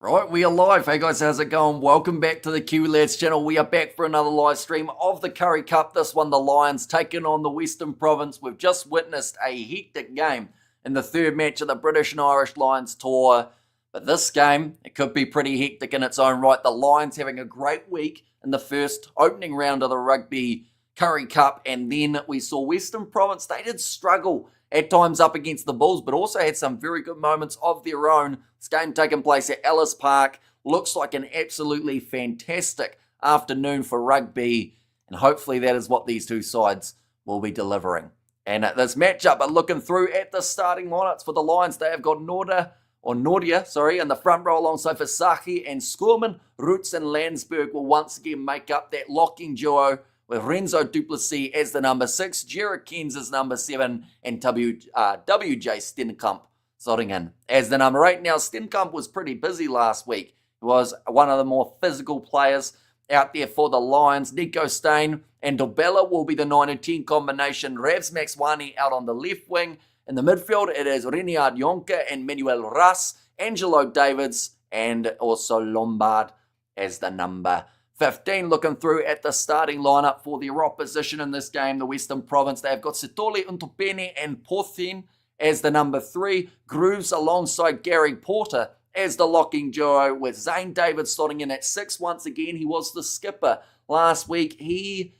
Right, we are live. Hey guys, how's it going? Welcome back to the Kiwi Lads channel. We are back for another live stream of the Currie Cup. This one, the Lions taking on the Western Province. We've just witnessed a hectic game in the third match of the British and Irish Lions tour. But this game, it could be pretty hectic in its own right. The Lions having a great week in the first opening round of the Rugby Currie Cup. And then we saw Western Province. They did struggle at times up against the Bulls, but also had some very good moments of their own. This game taking place at Ellis Park. Looks like an absolutely fantastic afternoon for rugby, and hopefully that is what these two sides will be delivering. And at this matchup, but looking through at the starting lineups for the Lions, they have got Nordia, in the front row alongside Versace and Skorman. Roots and Landsberg will once again make up that locking duo, with Renzo Duplessis as the number 6, Jared Keynes as number 7, and WJ Stenkamp slotting in as the number 8. Now, Stenkamp was pretty busy last week. He was one of the more physical players out there for the Lions. Nico Steyn and Dobella will be the 9 and 10 combination. Ravs Maxwani out on the left wing. In the midfield, it is Reniard Jonker and Manuel Russ, Angelo Davids, and also Lombard as the number 15. Looking through at the starting lineup for their opposition in this game, the Western Province, they've got Sitole Untupeni and Porthin as the number 3. Grooves alongside Gary Porter as the locking duo, with Zane Davids slotting in at 6 once again. He was the skipper last week. He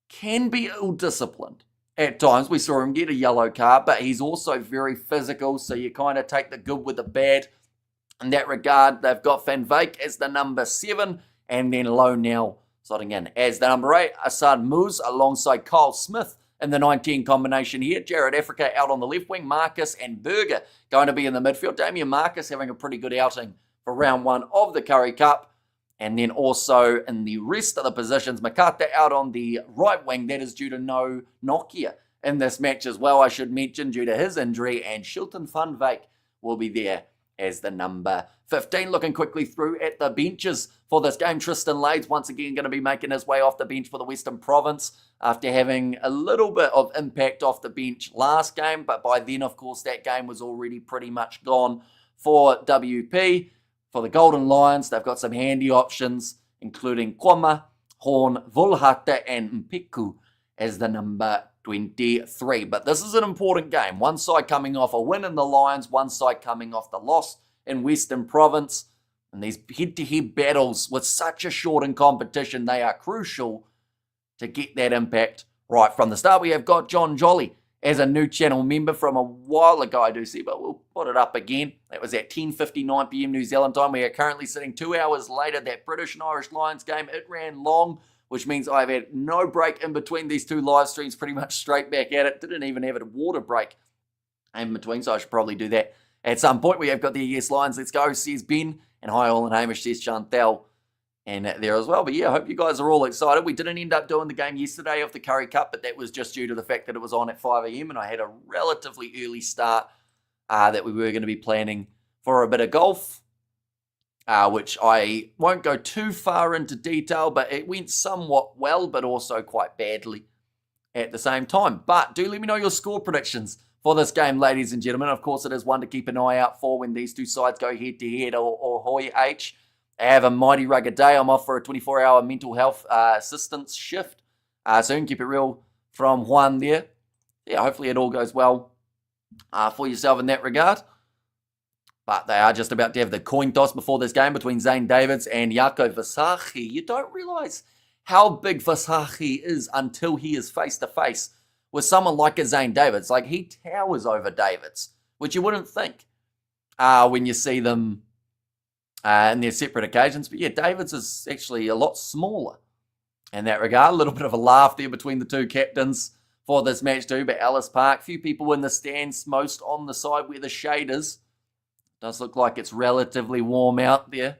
can be ill-disciplined at times. We saw him get a yellow card, but he's also very physical, so you kind of take the good with the bad. In that regard, they've got Van Wyk as the number 7, and then Low now slotting in as the number 8. Assad Moose alongside Kyle Smith in the 19 combination here. Jared Africa out on the left wing. Marcus and Berger going to be in the midfield. Damien Marcus having a pretty good outing for round 1 of the Currie Cup. And then also in the rest of the positions, Makata out on the right wing. That is due to no Nokia in this match as well, I should mention, due to his injury. And Shilton Van Wyk will be there as the number 15. Looking quickly through at the benches for this game, Tristan Lades once again going to be making his way off the bench for the Western Province after having a little bit of impact off the bench last game, but by then, of course, that game was already pretty much gone for WP. For the Golden Lions, they've got some handy options, including Kwama, Horn, Volhata, and Mpiku as the number 23. But this is an important game. One side coming off a win in the Lions, one side coming off the loss in Western Province. And these head-to-head battles with such a shortened competition, they are crucial to get that impact right from the start. We have got John Jolly as a new channel member from a while ago, I do see, but we'll put it up again. That was at 10:59 p.m. New Zealand time. We are currently sitting 2 hours later. That British and Irish Lions game, it ran long, which means I've had no break in between these two live streams, pretty much straight back at it. Didn't even have a water break in between, so I should probably do that at some point. We have got the Yes Lions, let's go, says Ben. And hi, all, and Hamish, says Chantel. And there as well. But yeah, I hope you guys are all excited. We didn't end up doing the game yesterday of the Currie Cup, but that was just due to the fact that it was on at 5 a.m. and I had a relatively early start that we were going to be planning for a bit of golf, which I won't go too far into detail, but it went somewhat well, but also quite badly at the same time. But do let me know your score predictions for this game, ladies and gentlemen. Of course, it is one to keep an eye out for when these two sides go head-to-head, or Hoy H. I have a mighty rugged day. I'm off for a 24-hour mental health assistance shift soon. Keep it real from Juan there. Yeah, hopefully it all goes well for yourself in that regard. But they are just about to have the coin toss before this game between Zane Davids and Jaco Versace. You don't realise how big Versace is until he is face-to-face with someone like a Zane Davids. Like, he towers over Davids, which you wouldn't think when you see them in their separate occasions. But yeah, Davids is actually a lot smaller in that regard. A little bit of a laugh there between the two captains for this match too. But Ellis Park, few people in the stands, most on the side where the shade is. Does look like it's relatively warm out there.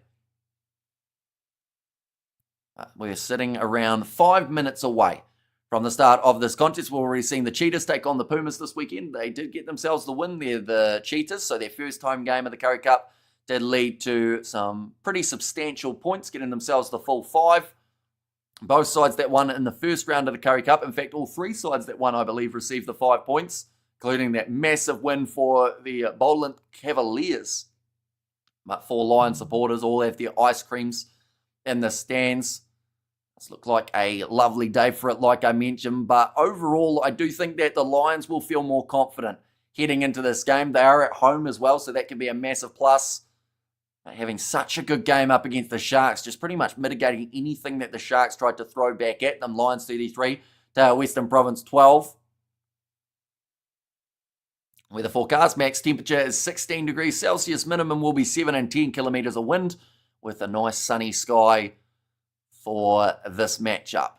We're sitting around 5 minutes away from the start of this contest. We've already seen the Cheetahs take on the Pumas this weekend. They did get themselves the win there, the Cheetahs. So their first home game of the Currie Cup did lead to some pretty substantial points, getting themselves the full 5. Both sides that won in the first round of the Currie Cup, in fact, all 3 sides that won, I believe, received the 5 points, including that massive win for the Boland Cavaliers But 4 Lions supporters all have their ice creams in the stands. This looked like a lovely day for it, like I mentioned. But overall, I do think that the Lions will feel more confident heading into this game. They are at home as well, so that can be a massive plus. Having such a good game up against the Sharks, just pretty much mitigating anything that the Sharks tried to throw back at them. Lions 33 to Western Province 12. Weather forecast, max temperature is 16 degrees Celsius, minimum will be 7 and 10 kilometres of wind, with a nice sunny sky for this matchup.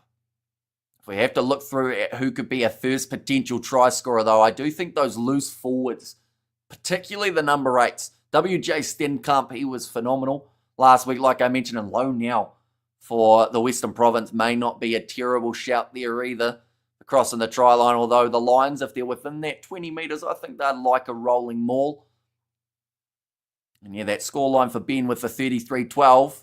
If we have to look through at who could be a first potential try scorer, though, I do think those loose forwards, particularly the number 8s, WJ Stenkamp, he was phenomenal last week, like I mentioned, and low now for the Western Province may not be a terrible shout there either. Crossing the try line, although the Lions, if they're within that 20 metres, I think they'd like a rolling maul. And yeah, that scoreline for Ben with the 33-12,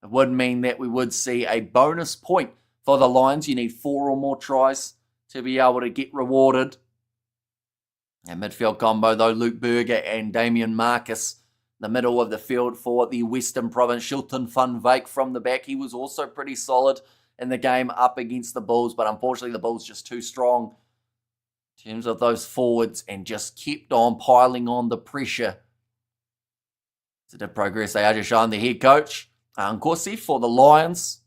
it would mean that we would see a bonus point for the Lions. You need 4 or more tries to be able to get rewarded. And midfield combo, though, Luke Berger and Damien Marcus, the middle of the field for the Western Province. Shilton Van Wyk from the back, he was also pretty solid in the game up against the Bulls, but unfortunately the Bulls just too strong in terms of those forwards and just kept on piling on the pressure. So did progress. They are just showing the head coach, Nkosi, for the Lions.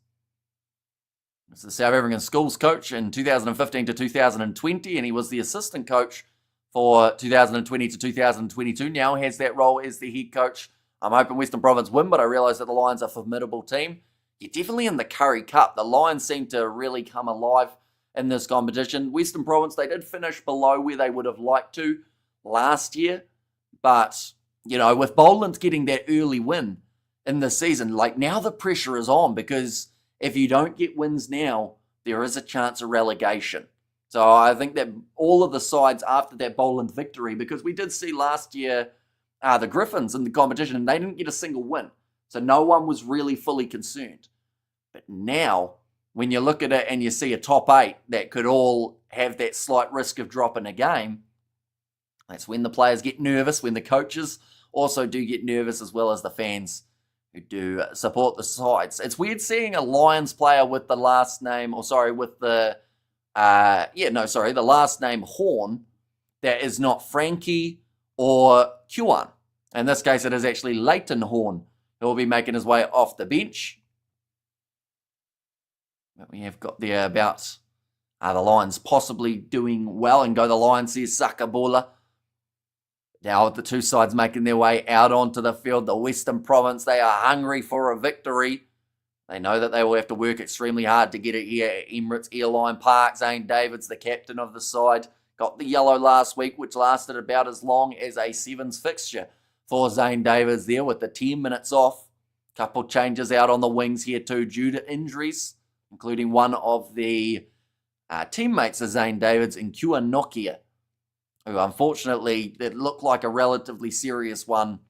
He's the South African schools coach in 2015 to 2020, and he was the assistant coach for 2020 to 2022. Now has that role as the head coach. I'm hoping Western Province win, but I realise that the Lions are a formidable team. You're definitely in the Currie Cup. The Lions seem to really come alive in this competition. Western Province, they did finish below where they would have liked to last year. But, you know, with Boland getting that early win in the season, like now the pressure is on because if you don't get wins now, there is a chance of relegation. So I think that all of the sides after that Boland victory, because we did see last year the Griffins in the competition and they didn't get a single win. So no one was really fully concerned. But now, when you look at it and you see a top 8 that could all have that slight risk of dropping a game, that's when the players get nervous, when the coaches also do get nervous, as well as the fans who do support the sides. It's weird seeing a Lions player with the last name, the last name Horn, that is not Frankie or Kjuan. In this case, it is actually Leighton Horn, who will be making his way off the bench. But we have got there about the Lions possibly doing well, and go the Lions, says Sakabola. Now the two sides making their way out onto the field. The Western Province, they are hungry for a victory. They know that they will have to work extremely hard to get it here at Emirates Airline Park. Zane Davids, the captain of the side, got the yellow last week, which lasted about as long as a sevens fixture for Zane Davids there with the 10 minutes off. Couple changes out on the wings here too due to injuries, including one of the teammates of Zane Davids in Kua Nokia, who unfortunately, it looked like a relatively serious one,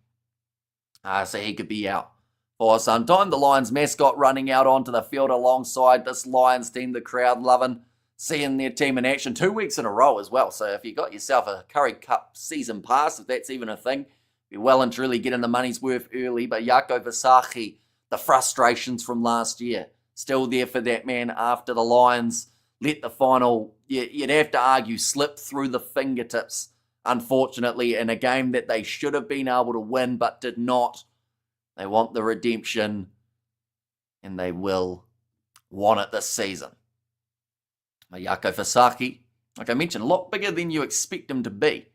so he could be out for some time. The Lions mascot running out onto the field alongside this Lions team, the crowd loving seeing their team in action 2 weeks in a row as well. So if you got yourself a Currie Cup season pass, if that's even a thing, you're well and truly getting the money's worth early. But Jaco Visagie, the frustrations from last year, still there for that man after the Lions let the final, you'd have to argue, slip through the fingertips, unfortunately, in a game that they should have been able to win but did not. They want the redemption, and they will want it this season. Jaco Visagie, like I mentioned, a lot bigger than you expect him to be.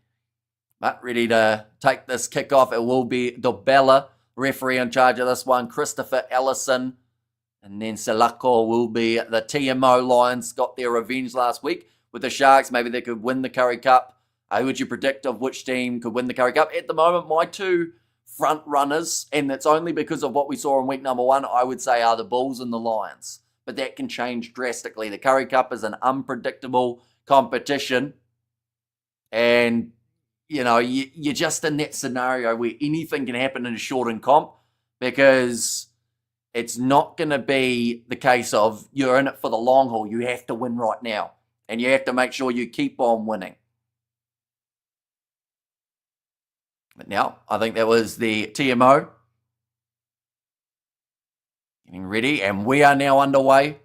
But ready to take this kickoff. It will be Dobella, referee in charge of this one, Christopher Ellison. And then Selako will be the TMO. Lions got their revenge last week with the Sharks. Maybe they could win the Currie Cup. Who would you predict of which team could win the Currie Cup? At the moment, my two front runners, and it's only because of what we saw in week number 1, I would say are the Bulls and the Lions. But that can change drastically. The Currie Cup is an unpredictable competition. And, you know, you're just in that scenario where anything can happen in a shortened comp, because it's not going to be the case of you're in it for the long haul. You have to win right now. And you have to make sure you keep on winning. But now, I think that was the TMO Getting ready, and we are now underway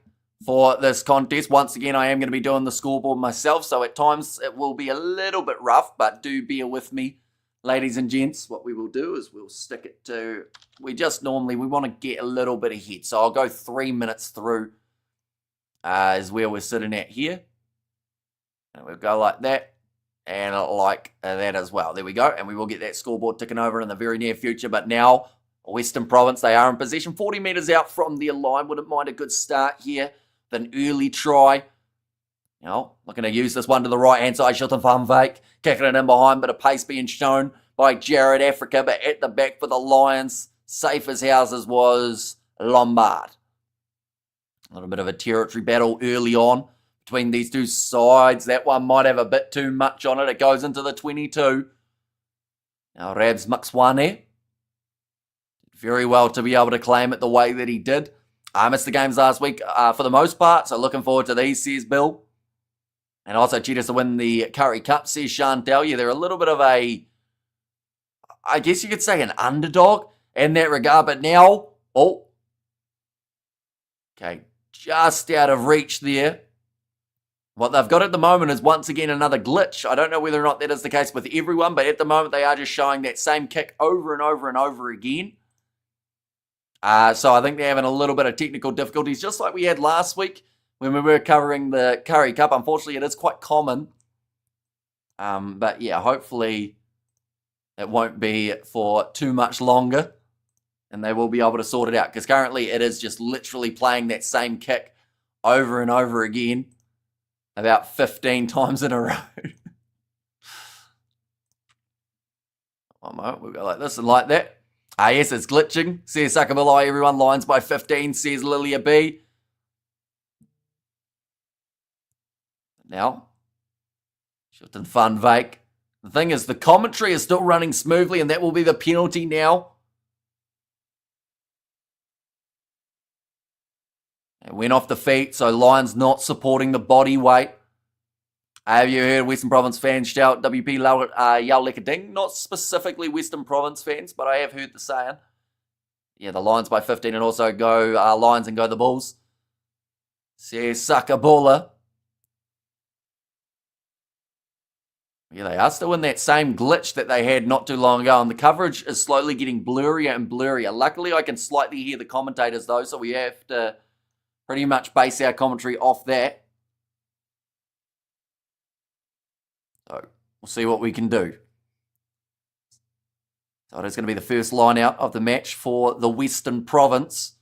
for this contest. Once again, I am going to be doing the scoreboard myself, so at times it will be a little bit rough, but do bear with me, ladies and gents. What we will do is we'll stick it to, we want to get a little bit ahead, so I'll go 3 minutes through is where we're sitting at here. And we'll go like that, and like that as well. There we go, and we will get that scoreboard ticking over in the very near future, but now Western Province, they are in possession, 40 metres out from their line. Wouldn't mind a good start here with an early try. Looking to use this one to the right-hand side. Shilton Van Wyk kicking it in behind, bit of pace being shown by Jared Africa, but at the back for the Lions, safe as houses was Lombard. A little bit of a territory battle early on between these two sides. That one might have a bit too much on it. It goes into the 22. Now Rabs Muxwane. Very well to be able to claim it the way that he did. I missed the games last week for the most part, so looking forward to these, says Bill. And also Cheetahs to win the Currie Cup, says Chantel. Yeah, they're a little bit of a, I guess you could say an underdog in that regard, but now, okay, just out of reach there. What they've got at the moment is once again another glitch. I don't know whether or not that is the case with everyone, but at the moment they are just showing that same kick over and over and over again. So I think they're having a little bit of technical difficulties, just like we had last week when we were covering the Currie Cup. Unfortunately, it is quite common. But yeah, hopefully it won't be for too much longer, and they will be able to sort it out, because currently it is just literally playing that same kick over and over again about 15 times in a row. One moment, we'll go like this and like that. Yes, it's glitching, says Sakabilai. Everyone, Lions by 15, says Lilia B. Now, Shilton Van Wyk. The thing is, the commentary is still running smoothly, and that will be the penalty now. It went off the feet, so Lions not supporting the body weight. Have you heard Western Province fans shout WP Yao Leka Ding? Not specifically Western Province fans, but I have heard the saying. Yeah, the Lions by 15, and also go Lions and go the Bulls. Says Sakabola. Yeah, they are still in that same glitch that they had not too long ago, and the coverage is slowly getting blurrier and blurrier. Luckily, I can slightly hear the commentators, though, so we have to pretty much base our commentary off that. So we'll see what we can do. So it is going to be the first line out of the match for the Western Province.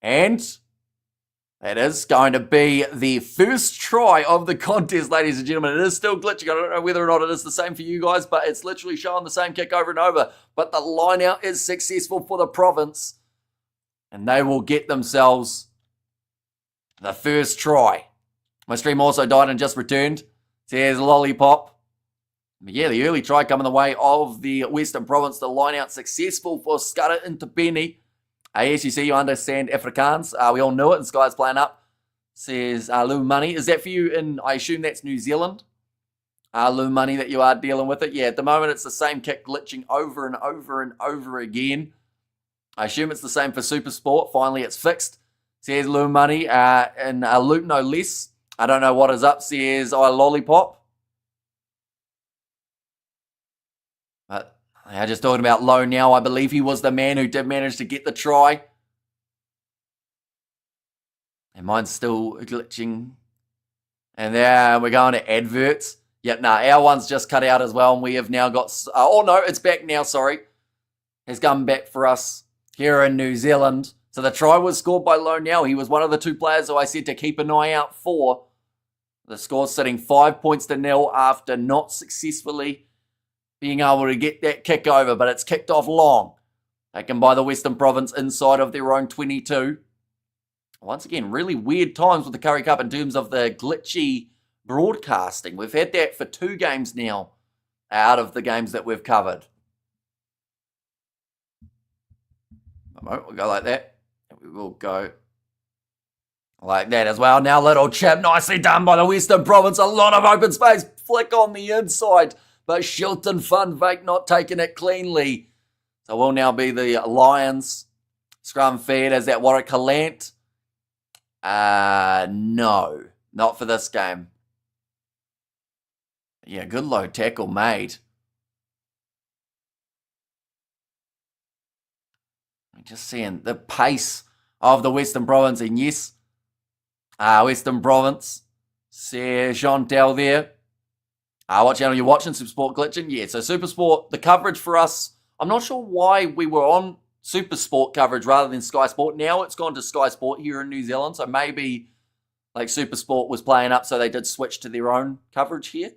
And that is going to be the first try of the contest, ladies and gentlemen. It is still glitching. I don't know whether or not it is the same for you guys, but it's literally showing the same kick over and over. But the line out is successful for the province, and they will get themselves the first try. My stream also died and just returned. Says Lollipop. But yeah, the early try coming the way of the Western Province. The line out successful for Scudder into Penny. Yes, you see, you understand Afrikaans. We all know it, and Sky's playing up. Says Lou Money. Is that for you in, I assume that's New Zealand? Lou Money that you are dealing with it. Yeah, at the moment it's the same kick glitching over and over and over again. I assume it's the same for Super Sport. Finally, it's fixed. Says Lou Money. And Luke no less. I don't know what is up, says Lollipop. But they are just talking about Low now. I believe he was the man who did manage to get the try. And mine's still glitching. And there we're going to adverts. Yep, our one's just cut out as well. And we have now got... oh, no, it's back now, sorry. It's come back for us here in New Zealand. So the try was scored by Low now. He was one of the two players who I said to keep an eye out for. The score sitting 5-0 after not successfully being able to get that kick over, but it's kicked off long. Taken by the Western Province inside of their own 22. Once again, really weird times with the Currie Cup in terms of the glitchy broadcasting. We've had that for 2 games now out of the games that we've covered. We'll go like that. We will go like that as well. Now little chip, nicely done by the Western Province. A lot of open space. Flick on the inside. But Shilton Van Wyk not taking it cleanly. So will now be the Lions Scrum feed, is that Warwick Callant? No, not for this game. Yeah, good low tackle made. Just seeing the pace of the Western Province, and yes, Western Province. See Chantal there. What channel you're watching? Supersport glitching? Yeah, so Supersport, the coverage for us, I'm not sure why we were on Supersport coverage rather than Sky Sport. Now it's gone to Sky Sport here in New Zealand, so maybe like Supersport was playing up, so they did switch to their own coverage here.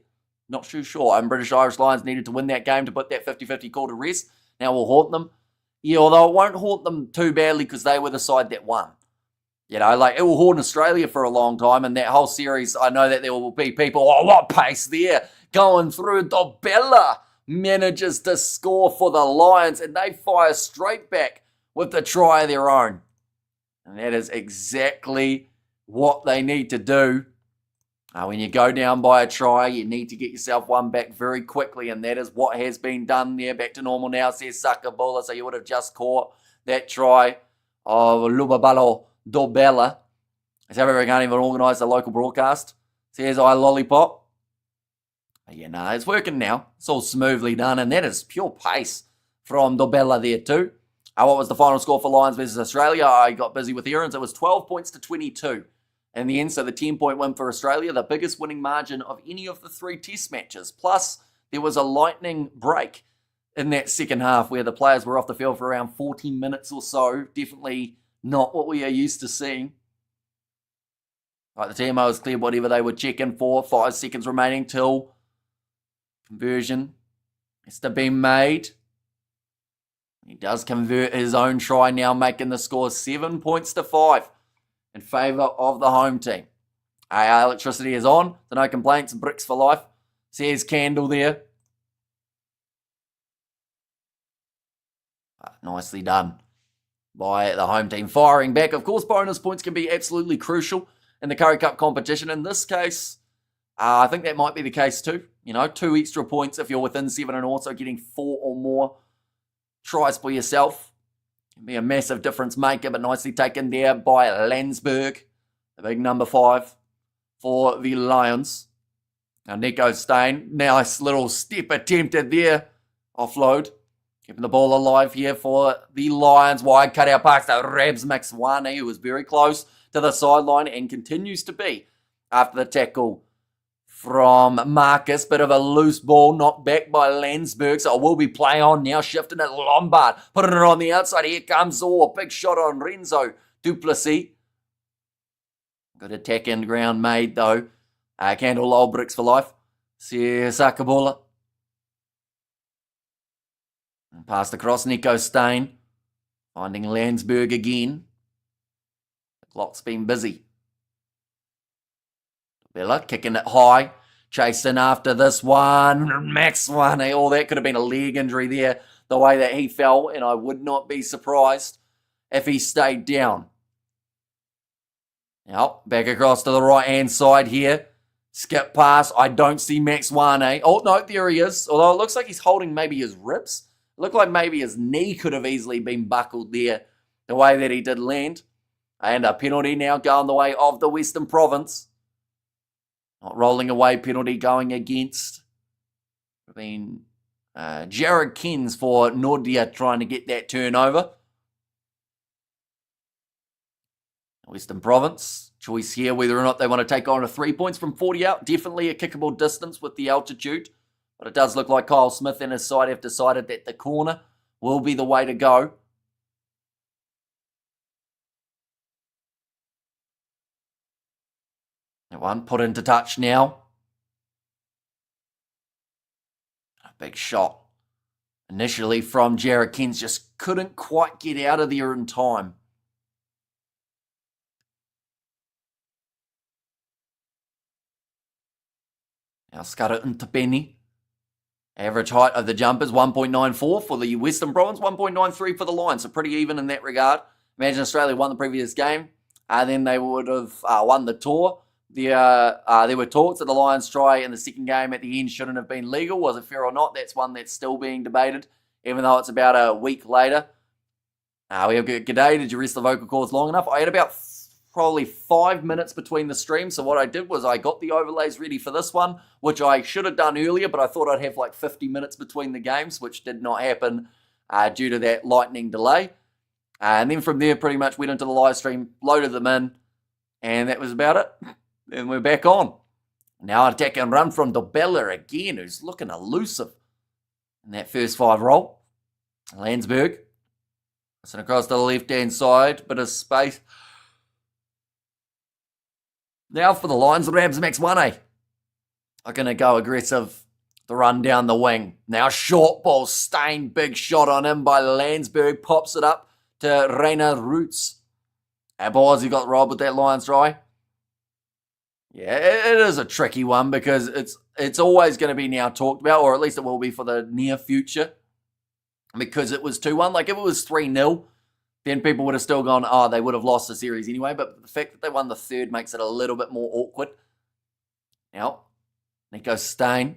Not too sure. British Irish Lions needed to win that game to put that 50-50 call to rest. Now we'll haunt them. Yeah, although it won't haunt them too badly because they were the side that won. You know, like it will haunt Australia for a long time, and that whole series, I know that there will be people, oh, what pace there, going through. Dobella manages to score for the Lions, and they fire straight back with the try of their own. And that is exactly what they need to do. When you go down by a try, you need to get yourself one back very quickly, and that is what has been done there. Back to normal now, says Sakabula, so you would have just caught that try of Lubabalo Dobella. As however, we can't even organise the local broadcast. Says I Lollipop. Yeah, no, it's working now. It's all smoothly done, and that is pure pace from Dobella there too. What was the final score for Lions versus Australia? I got busy with errands. It was 12 points to 22. In the end, so the 10-point win for Australia, the biggest winning margin of any of the 3 test matches. Plus, there was a lightning break in that second half where the players were off the field for around 14 minutes or so. Definitely not what we are used to seeing. Right, the TMO has cleared whatever they were checking for. 5 seconds remaining till conversion has to be made. He does convert his own try now, making the score 7 points to 5. In favour of the home team. Electricity is on, so no complaints. Bricks for life. Says Candle there. Nicely done by the home team. Firing back. Of course, bonus points can be absolutely crucial in the Currie Cup competition. In this case, I think that might be the case too. You know, 2 extra points if you're within 7 and also getting 4 or more tries for yourself. Can be a massive difference maker, but nicely taken there by Landsberg, the big number 5 for the Lions. Now Nico Stain, nice little step attempted there. Offload, keeping the ball alive here for the Lions. Wide cutout pass to Rabs Maxwane, who was very close to the sideline and continues to be after the tackle from Marcus. Bit of a loose ball knocked back by Landsberg, so it will be play on now, shifting it Lombard, putting it on the outside. Here comes a big shot on Renzo Duplessis. Good attack end ground made though. Candle Lowell, bricks for life. Sakabola. Passed across Nico Stain. Finding Landsberg again. The clock's been busy. Bella kicking it high, chasing after this one. Max one. Oh, that could have been a leg injury there, the way that he fell, and I would not be surprised if he stayed down. Now, back across to the right-hand side here. Skip pass. I don't see Max Wane. Oh, no, there he is. Although it looks like he's holding maybe his ribs. It looked like maybe his knee could have easily been buckled there, the way that he did land. And a penalty now going the way of the Western Province. Not rolling away penalty going against. Jared Kins for Nordia trying to get that turnover. Western Province, choice here whether or not they want to take on a 3 points from 40 out. Definitely a kickable distance with the altitude. But it does look like Kyle Smith and his side have decided that the corner will be the way to go. That one put into touch now. A big shot. Initially from Jared Kins, just couldn't quite get out of there in time. Now scud it into Benny. Average height of the jumpers, 1.94 for the Western Province, 1.93 for the Lions. So pretty even in that regard. Imagine Australia won the previous game. Then they would have won the tour. There were talks that the Lions try in the second game at the end shouldn't have been legal. Was it fair or not? That's one that's still being debated, even though it's about a week later. We have g'day, did you rest the vocal cords long enough? I had about probably 5 minutes between the streams, so what I did was I got the overlays ready for this one, which I should have done earlier, but I thought I'd have like 50 minutes between the games, which did not happen due to that lightning delay. And then from there, pretty much went into the live stream, loaded them in, and that was about it. And we're back on. Now attack and run from Dobella again, who's looking elusive in that first 5 roll. Landsberg. Listen across to the left-hand side, bit of space. Now for the Lions, the Rams max 1A. Are going to go aggressive. The run down the wing. Now short ball, Stain, big shot on him by Landsberg. Pops it up to Rainer Roots. And boys, he got robbed with that Lions try. Yeah, it is a tricky one because it's always going to be now talked about, or at least it will be for the near future, because it was 2-1. Like, if it was 3-0, then people would have still gone, oh, they would have lost the series anyway. But the fact that they won the third makes it a little bit more awkward. Now, Nico Stain.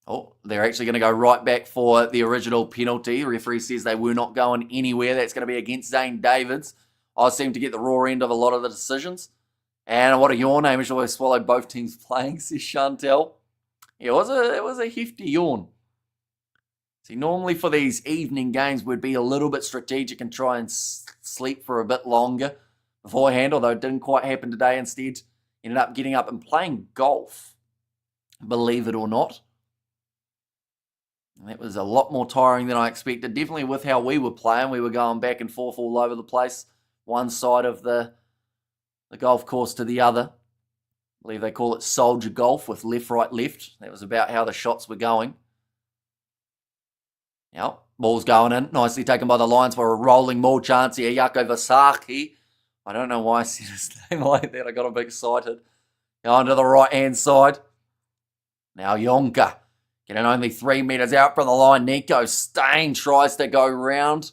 Oh, they're actually going to go right back for the original penalty. The referee says they were not going anywhere. That's going to be against Zane Davids. I seem to get the raw end of a lot of the decisions. And what a yawn, Hamish always swallowed both teams playing, says Chantel. Yeah, it was a hefty yawn. See, normally for these evening games, we'd be a little bit strategic and try and sleep for a bit longer beforehand, although it didn't quite happen today. Instead, ended up getting up and playing golf, believe it or not. And that was a lot more tiring than I expected. Definitely with how we were playing. We were going back and forth all over the place. One side of the golf course to the other. I believe they call it soldier golf with left, right, left. That was about how the shots were going. Now, ball's going in. Nicely taken by the Lions for a rolling ball chance here. Jaco Vasaki. I don't know why I said his name like that. I got a bit excited. Going to the right-hand side. Now, Yonka. Getting only 3 metres out from the line. Nico Stain tries to go round.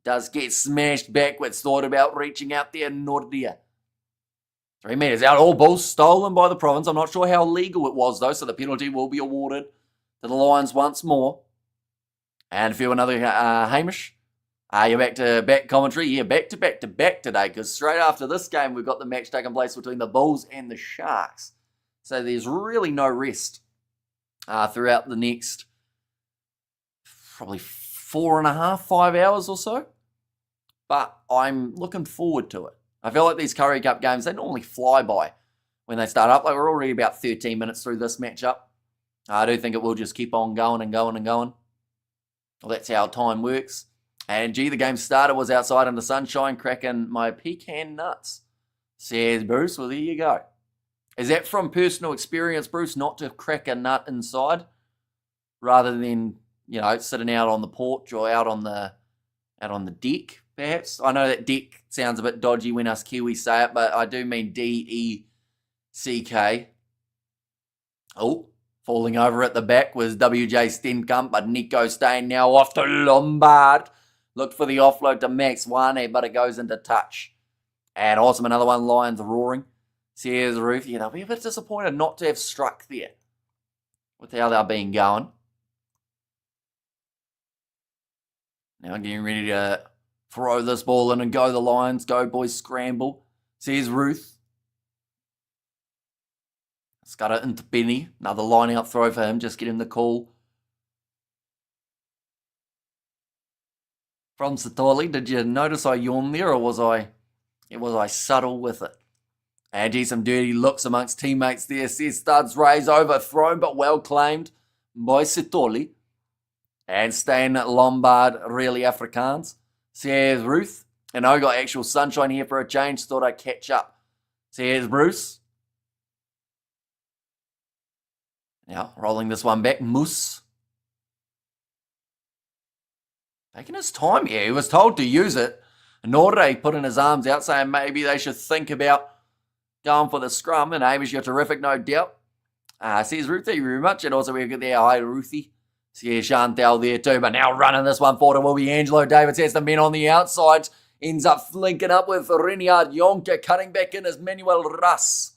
Does get smashed backwards. Thought about reaching out there. Nordia. 3 metres out. All balls stolen by the Province. I'm not sure how legal it was, though, so the penalty will be awarded to the Lions once more. And if you're another Hamish, you're back to back commentary. Yeah, back to back to back today, because straight after this game, we've got the match taking place between the Bulls and the Sharks. So there's really no rest throughout the next probably 4.5, 5 hours or so. But I'm looking forward to it. I feel like these Currie Cup games, they normally fly by when they start up. Like, we're already about 13 minutes through this matchup. I do think it will just keep on going and going and going. Well, that's how time works. And gee, the game started, was outside in the sunshine, cracking my pecan nuts, says Bruce. Well, there you go. Is that from personal experience, Bruce, not to crack a nut inside rather than, sitting out on the porch or out on the deck, perhaps? I know that deck sounds a bit dodgy when us Kiwis say it, but I do mean D-E-C-K. Oh, falling over at the back was WJ Stenkamp, but Nico Stain now off to Lombard. Looked for the offload to Max 1, but it goes into touch. And awesome, another one, Lions roaring. Says Ruth, they'll be a bit disappointed not to have struck there with how they're being going. Now getting ready to throw this ball in and go the Lions. Go, boys, scramble. Says Ruth. Scudder into Benny. Another lining up throw for him. Just getting the call from Satoli. Did you notice I yawned there, or was I subtle with it? And gee, some dirty looks amongst teammates there. Says Studs raise overthrown, but well claimed by Satoli. And Stan Lombard, really Afrikaans. Says Ruth. And I got actual sunshine here for a change. Thought I'd catch up. Says Bruce. Now, rolling this one back. Moose. Taking his time here. He was told to use it. Nore putting his arms out, saying maybe they should think about going for the scrum. And Hamish, you're terrific, no doubt. Says Ruth, thank you very much. And also we've got there, hi Ruthie. Says Chantel there too. But now running this one forward will be Angelo Davids. Has the men on the outside. Ends up linking up with Reniard Yonka. Cutting back in as Manuel Russ.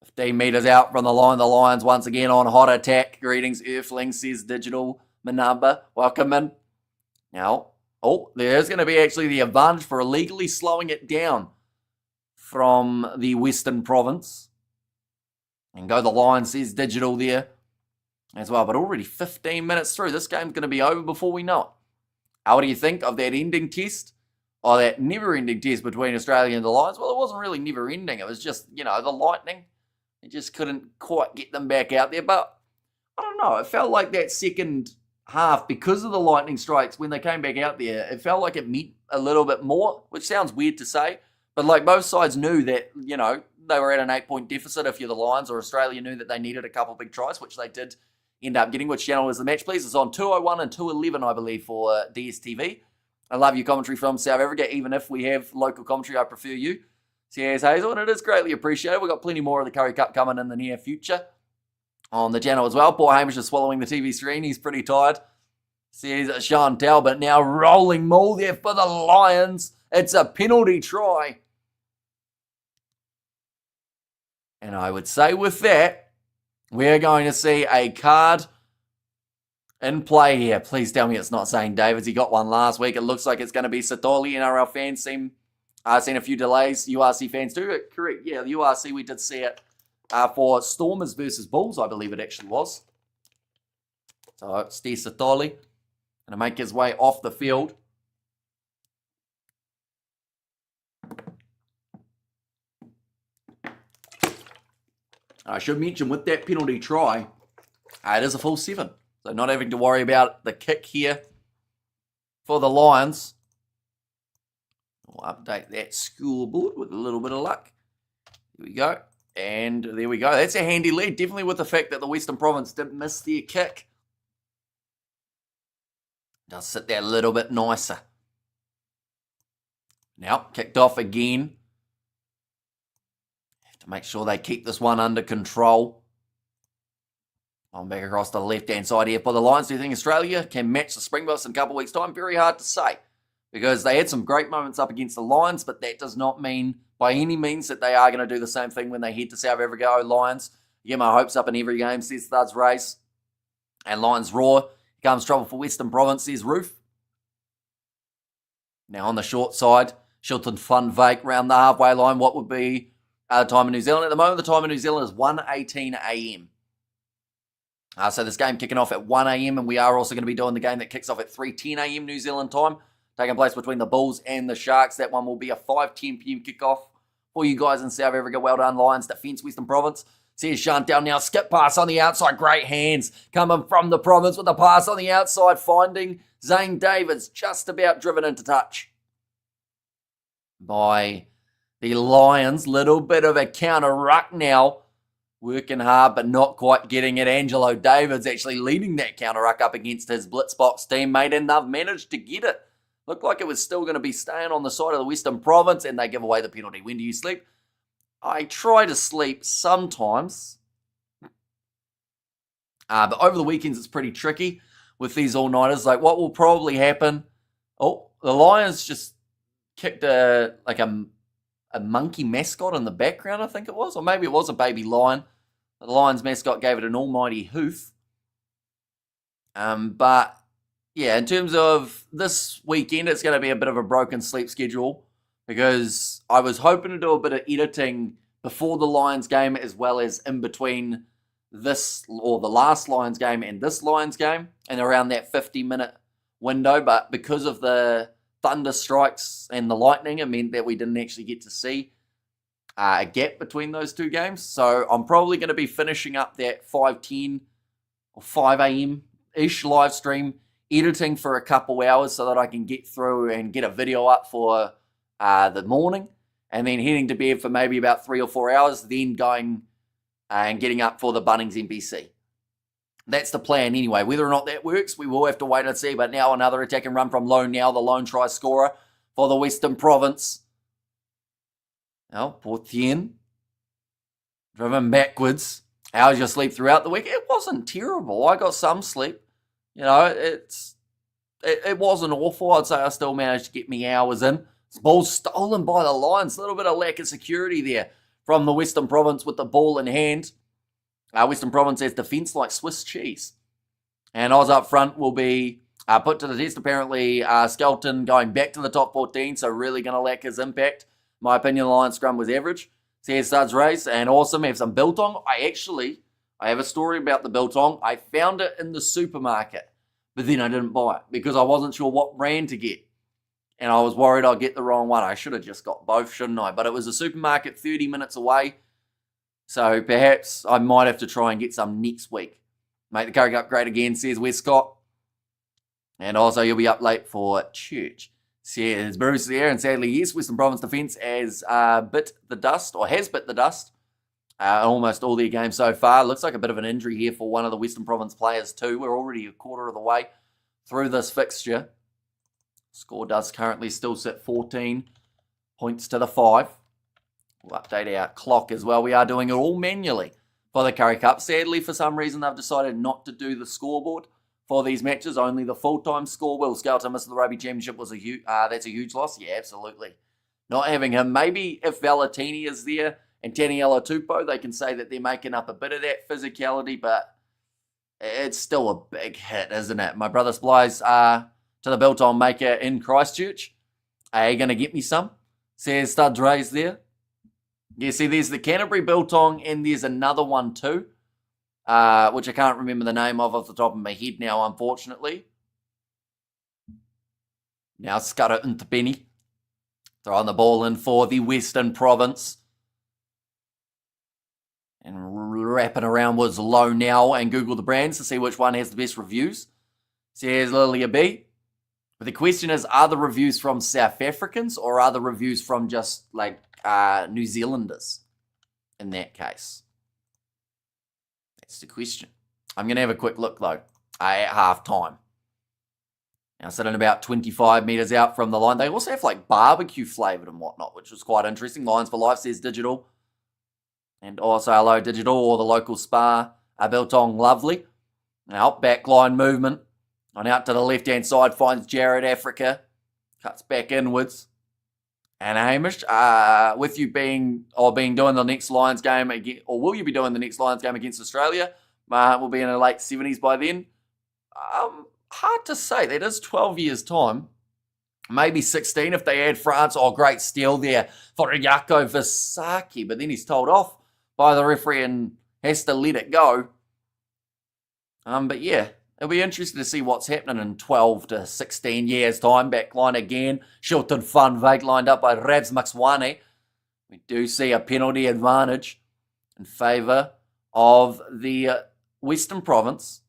15 metres out from the line. The Lions once again on hot attack. Greetings, Earthling, says Digital Manamba. Welcome in. Now, Oh, there's going to be actually the advantage for illegally slowing it down from the Western Province. And go the Lions, says Digital there as well. But already 15 minutes through. This game's going to be over before we know it. What do you think of that ending test? Or that never-ending test between Australia and the Lions? Well, it wasn't really never-ending. It was just, the Lightning. It just couldn't quite get them back out there. But, I don't know. It felt like that second half, because of the lightning strikes, when they came back out there, it felt like it meant a little bit more, which sounds weird to say. But, both sides knew that, they were at an 8-point deficit if you're the Lions, or Australia knew that they needed a couple big tries, which they did end up getting. Which channel is the match, please? It's on 201 and 211, I believe, for DSTV. I love your commentary from South Africa. Even if we have local commentary, I prefer you. Says Hazel, and it is greatly appreciated. We've got plenty more of the Currie Cup coming in the near future on the channel as well. Poor Hamish is swallowing the TV screen. He's pretty tired. Says Sean Talbot now rolling maul there for the Lions. It's a penalty try. And I would say with that, we're going to see a card in play here. Please tell me it's not Zane Davids. He got one last week. It looks like it's going to be Satoli. NRL fans seen a few delays. URC fans do. Correct. Yeah, the URC, we did see it for Stormers versus Bulls, I believe it actually was. So Steve Satoli going to make his way off the field. I should mention with that penalty try, it is a full 7. So not having to worry about the kick here for the Lions. We'll update that scoreboard with a little bit of luck. Here we go. And there we go. That's a handy lead. Definitely with the fact that the Western Province did miss their kick. Does sit there a little bit nicer. Now, kicked off again. Have to make sure they keep this one under control. I'm back across the left-hand side here for the Lions. Do you think Australia can match the Springboks in a couple of weeks' time? Very hard to say, because they had some great moments up against the Lions, but that does not mean by any means that they are going to do the same thing when they head to South Africa. Oh, Lions, you get my hopes up in every game, says Thuds Race. And Lions roar. Here comes trouble for Western Province, says Roof. Now on the short side, Shilton Fun Vake round the halfway line. What would be the time in New Zealand? At the moment, the time in New Zealand is 1:18 a.m. So this game kicking off at 1 a.m. and we are also going to be doing the game that kicks off at 3:10 a.m. New Zealand time, taking place between the Bulls and the Sharks. That one will be a 5:10 p.m. kickoff for you guys in South Africa. Well done, Lions defence, Western Province. Says Chantel now, skip pass on the outside. Great hands coming from the Province with the pass on the outside, finding Zane Davids just about driven into touch by the Lions. Little bit of a counter ruck now. Working hard, but not quite getting it. Angelo Davids actually leading that counter ruck up against his Blitzbox teammate, and they've managed to get it. Looked like it was still going to be staying on the side of the Western Province, and they give away the penalty. When do you sleep? I try to sleep sometimes. But over the weekends, it's pretty tricky with these all-nighters. Like, what will probably happen? Oh, the Lions just kicked a monkey mascot in the background, I think it was. Or maybe it was a baby lion. The Lions mascot gave it an almighty hoof. But, yeah, in terms of this weekend, it's going to be a bit of a broken sleep schedule, because I was hoping to do a bit of editing before the Lions game as well as in between this, or the last Lions game and this Lions game, and around that 50-minute window. But because of the thunder strikes and the lightning, it meant that we didn't actually get to see a gap between those two games. So I'm probably going to be finishing up that 5:10 or 5 a.m.-ish live stream, editing for a couple hours so that I can get through and get a video up for the morning, and then heading to bed for maybe about 3 or 4 hours, then going and getting up for the Bunnings NBC. That's the plan anyway. Whether or not that works, we will have to wait and see. But now another attack and run from Lone, now the lone try scorer for the Western Province. Now, Portien, driven backwards. How's your sleep throughout the week? It wasn't terrible. I got some sleep. It wasn't awful. I'd say I still managed to get me hours in. This ball stolen by the Lions. A little bit of lack of security there from the Western Province with the ball in hand. Western Province has defence like Swiss cheese. And Oz up front will be put to the test. Apparently, Skelton going back to the top 14, so really going to lack his impact. In my opinion, the Lions scrum was average. Says Studs race, and awesome. Have some biltong. I have a story about the biltong. I found it in the supermarket, but then I didn't buy it because I wasn't sure what brand to get. And I was worried I'd get the wrong one. I should have just got both, shouldn't I? But it was a supermarket 30 minutes away. So perhaps I might have to try and get some next week. Make the Currie Cup great again, says Wes Scott. And also you'll be up late for church, says Bruce there. And sadly, yes, Western Province defence has bit the dust almost all their games so far. Looks like a bit of an injury here for one of the Western Province players too. We're already a quarter of the way through this fixture. Score does currently still sit 14 points to the 5. We'll update our clock as well. We are doing it all manually for the Currie Cup. Sadly, for some reason, they've decided not to do the scoreboard for these matches. Only the full-time score. Will Skelton miss the Rugby Championship was that's a huge loss. Yeah, absolutely. Not having him. Maybe if Valentini is there and Taniela Tupou, they can say that they're making up a bit of that physicality, but it's still a big hit, isn't it? My brother supplies to the biltong maker in Christchurch. Are you going to get me some? Says Studs Rays there. Yeah, see, there's the Canterbury biltong, and there's another one too, which I can't remember the name of off the top of my head now, unfortunately. Now Scudder into Benny. Throwing the ball in for the Western Province. And wrapping around was low now, and Google the brands to see which one has the best reviews. Says Lilia B. But the question is, are the reviews from South Africans or are the reviews from just like New Zealanders in that case? That's the question. I'm going to have a quick look though at half time. Now sitting about 25 metres out from the line. They also have like barbecue flavoured and whatnot, which was quite interesting. Lions for Life says Digital. And also hello Digital or the local spa. Biltong lovely. Now backline movement. On out to the left-hand side, finds Jared Africa. Cuts back inwards. And Hamish, with you doing the next Lions game again, or will you be doing the next Lions game against Australia? We'll be in the late 70s by then. Hard to say. That is 12 years' time. Maybe 16 if they add France. Oh, great steal there for Yako Visaki. But then he's told off by the referee and has to let it go. But yeah. It'll be interesting to see what's happening in 12 to 16 years' time. Backline again. Shilton Fun Vake lined up by Ravs Maxwane. We do see a penalty advantage in favour of the Western Province.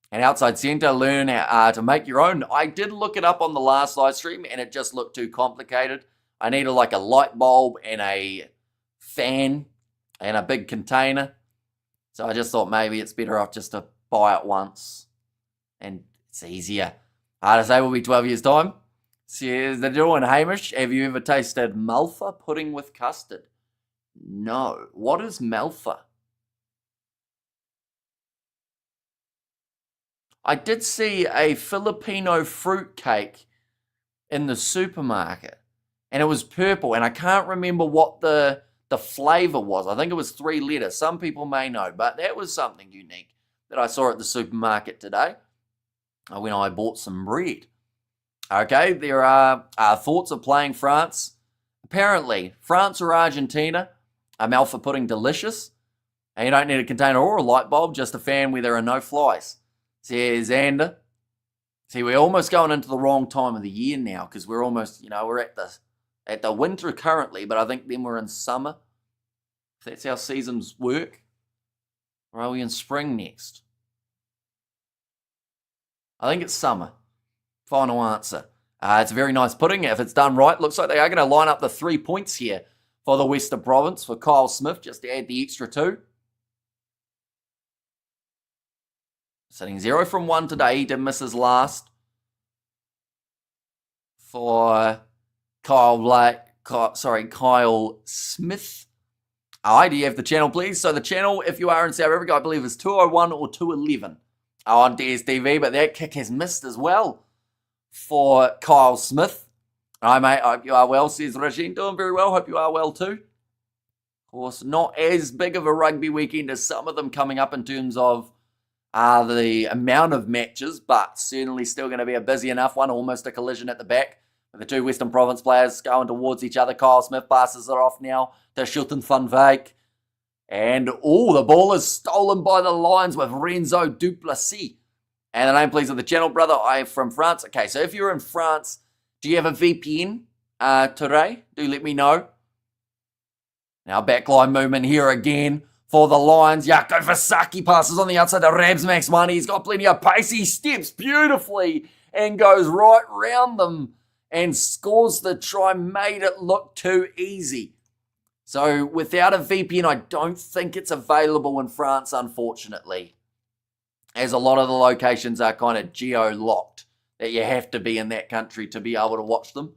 And outside centre, learn to make your own. I did look it up on the last live stream and it just looked too complicated. I needed like a light bulb and a fan and a big container. So I just thought maybe it's better off just to buy it once. And it's easier. Hard to say will be 12 years' time. Says the Digital and Hamish, have you ever tasted Malfa pudding with custard? No. What is Malfa? I did see a Filipino fruit cake in the supermarket. And it was purple. And I can't remember what the flavour was. I think it was 3 letters. Some people may know. But that was something unique that I saw at the supermarket today when I bought some bread. Okay, there are thoughts of playing France. Apparently, France or Argentina, Malfa pudding delicious. And you don't need a container or a light bulb, just a fan where there are no flies. Says Xander. See, we're almost going into the wrong time of the year now because we're almost, we're at the winter currently, but I think then we're in summer. If that's how seasons work. Or are we in spring next? I think it's summer. Final answer. It's a very nice pudding. If it's done right, looks like they are going to line up the 3 points here for the Western Province for Kyle Smith, just to add the extra 2. Sitting 0 from 1 today. He did miss his last for Kyle Smith. Do you have the channel, please? So the channel, if you are in South Africa, I believe is 201 or 211 on DSTV, but that kick has missed as well for Kyle Smith. Hi, mate. I hope you are well, says Regine. Doing very well. Hope you are well too. Of course, not as big of a rugby weekend as some of them coming up in terms of the amount of matches, but certainly still going to be a busy enough one, almost a collision at the back. With the two Western Province players going towards each other. Kyle Smith passes it off now to Shilton van Wyk. And, the ball is stolen by the Lions with Renzo Duplessis. And the name, please, of the channel, brother. I am from France. Okay, so if you're in France, do you have a VPN, Ture? Do let me know. Now, backline movement here again for the Lions. Jaco Vasaki passes on the outside to Rabs Max Money. He's got plenty of pace. He steps beautifully and goes right round them and scores the try. Made it look too easy. So without a VPN, I don't think it's available in France, unfortunately, as a lot of the locations are kind of geo-locked, that you have to be in that country to be able to watch them.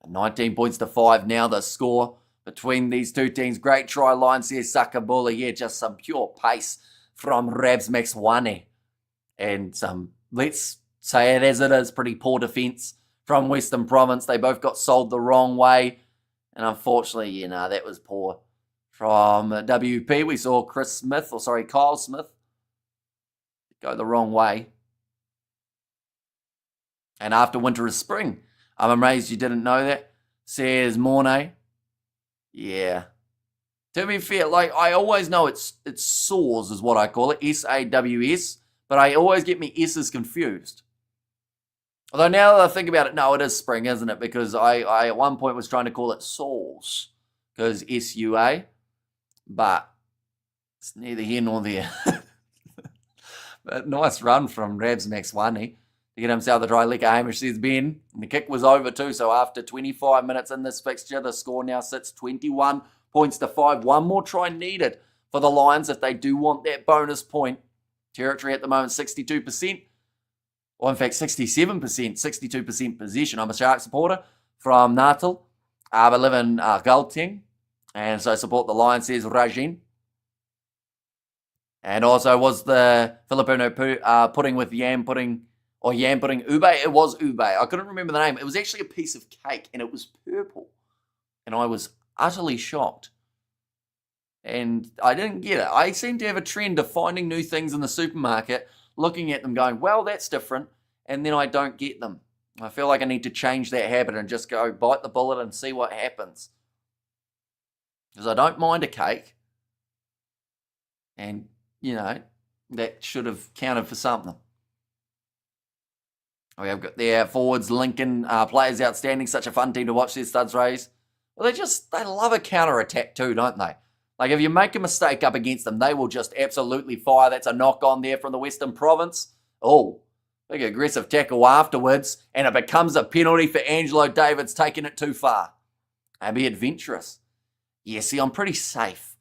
19 points to 5 now, the score between these two teams. Great try line, says Sakabula. Yeah, just some pure pace from Rabs Maxwane. And some, let's say it as it is, pretty poor defence from Western Province. They both got sold the wrong way. And unfortunately, that was poor. From WP, we saw Kyle Smith go the wrong way. And after winter is spring. I'm amazed you didn't know that, says Mornay. Yeah. To be fair, I always know it's SAWS is what I call it, S-A-W-S, but I always get my S's confused. Although now that I think about it, no, it is spring, isn't it? Because I at one point was trying to call it SAWS, because S-U-A, but it's neither here nor there. But nice run from Rabs Maxwane to get himself the try. Leka Hamish says Ben. And the kick was over too, so after 25 minutes in this fixture, the score now sits 21 points to 5. One more try needed for the Lions if they do want that bonus point. Territory at the moment, 62%. Or in fact, 67%, 62% possession. I'm a Shark supporter from Natal. I live in Gauteng. And so support the Lions, says Rajin. And also was the Filipino pudding with yam pudding, or yam pudding ube? It was ube. I couldn't remember the name. It was actually a piece of cake, and it was purple. And I was utterly shocked. And I didn't get it. I seem to have a trend of finding new things in the supermarket, looking at them going, well, that's different, and then I don't get them. I feel like I need to change that habit and just go bite the bullet and see what happens. Because I don't mind a cake, and, that should have counted for something. We have got their forwards, Lincoln, players outstanding, such a fun team to watch their studs raise. Well, they love a counter-attack too, don't they? Like, if you make a mistake up against them, they will just absolutely fire. That's a knock-on there from the Western Province. Oh, big aggressive tackle afterwards, and it becomes a penalty for Angelo Davids taking it too far. And be adventurous. Yeah, see, I'm pretty safe,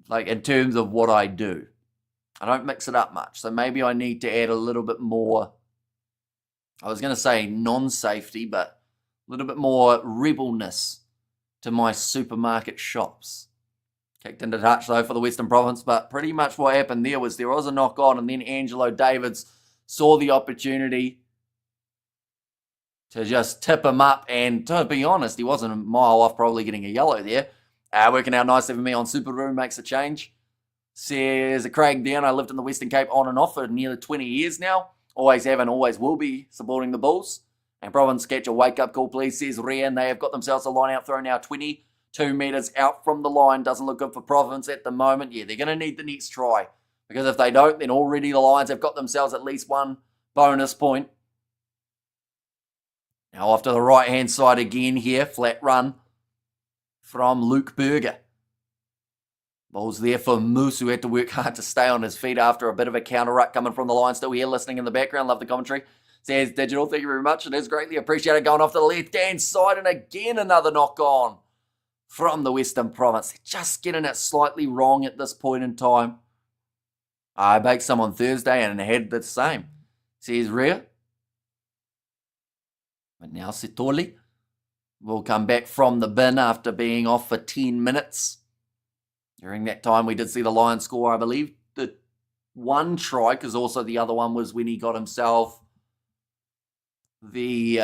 in terms of what I do. I don't mix it up much, so maybe I need to add a little bit more, I was going to say non-safety, but a little bit more rebelness to my supermarket shops. Kicked into touch, though, for the Western Province, but pretty much what happened there was a knock-on, and then Angelo Davids saw the opportunity to just tip him up, and to be honest, he wasn't a mile off probably getting a yellow there. Working out nicely for me on Super Room, makes a change. Says Craig down, I lived in the Western Cape on and off for nearly 20 years now. Always have and always will be supporting the Bulls. And Province, catch a wake-up call, please, says Rian. They have got themselves a line-out throw now, 22 metres out from the line. Doesn't look good for Province at the moment. Yeah, they're going to need the next try. Because if they don't, then already the Lions have got themselves at least one bonus point. Now off to the right-hand side again here. Flat run from Luke Berger. Ball's there for Moose, who had to work hard to stay on his feet after a bit of a counter-ruck coming from the line. Still here listening in the background. Love the commentary. Says Digital, thank you very much. It is greatly appreciated. Going off to the left-hand side, and again another knock-on from the Western Province. Just getting it slightly wrong at this point in time. I baked some on Thursday and had the same. Says Rhea. But now Sitoli will come back from the bin after being off for 10 minutes. During that time, we did see the Lions score, I believe, the one try, because also the other one was when he got himself the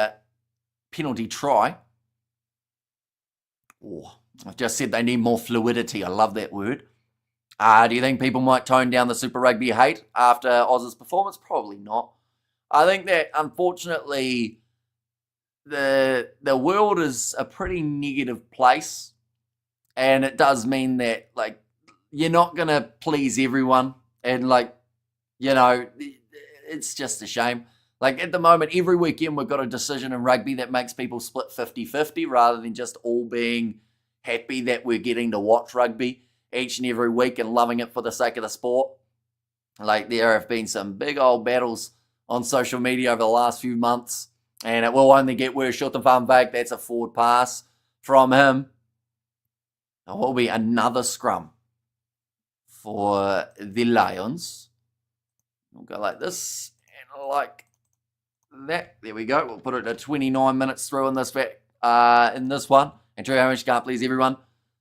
penalty try. Oh, I've just said they need more fluidity. I love that word. Do you think people might tone down the Super Rugby hate after Oz's performance? Probably not. I think that, unfortunately, the world is a pretty negative place, and it does mean that, like, you're not going to please everyone, and, like, you know, it's just a shame. Like, at the moment, every weekend we've got a decision in rugby that makes people split 50-50 rather than just all being happy that we're getting to watch rugby each and every week and loving it for the sake of the sport. Like, there have been some big old battles on social media over the last few months, and it will only get worse. Short van Wyk, that's a forward pass from him. It will be another scrum for the Lions. We'll go like this and like that. There we go. We'll put it to 29 minutes through in this one. And True Hamish can't please everyone.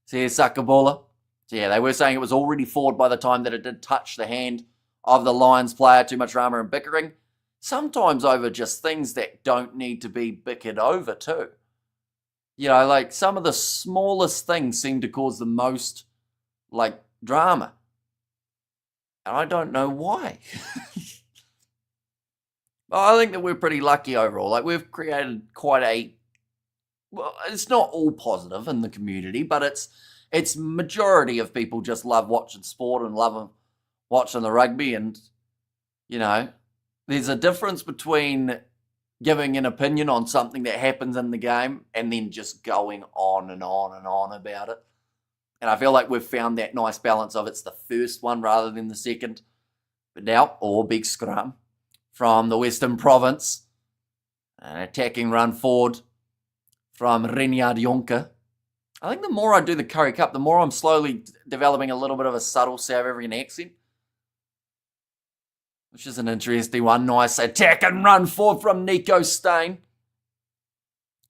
So here's Sakabola. So yeah, they were saying it was already forward by the time that it did touch the hand of the Lions player. Too much drama and bickering. Sometimes over just things that don't need to be bickered over too. You know, like some of the smallest things seem to cause the most, like, drama. And I don't know why. I think that we're pretty lucky overall. Like, we've created quite a, well, it's not all positive in the community, but it's majority of people just love watching sport and love watching the rugby. And, you know, there's a difference between giving an opinion on something that happens in the game and then just going on and on and on about it. And I feel like we've found that nice balance of it's the first one rather than the second. But now, big scrum from the Western Province. An attacking run forward from Renyard Jonker. I think the more I do the Currie Cup, the more I'm slowly developing a little bit of a subtle South African accent. Which is an interesting one. Nice attack and run forward from Nico Steyn.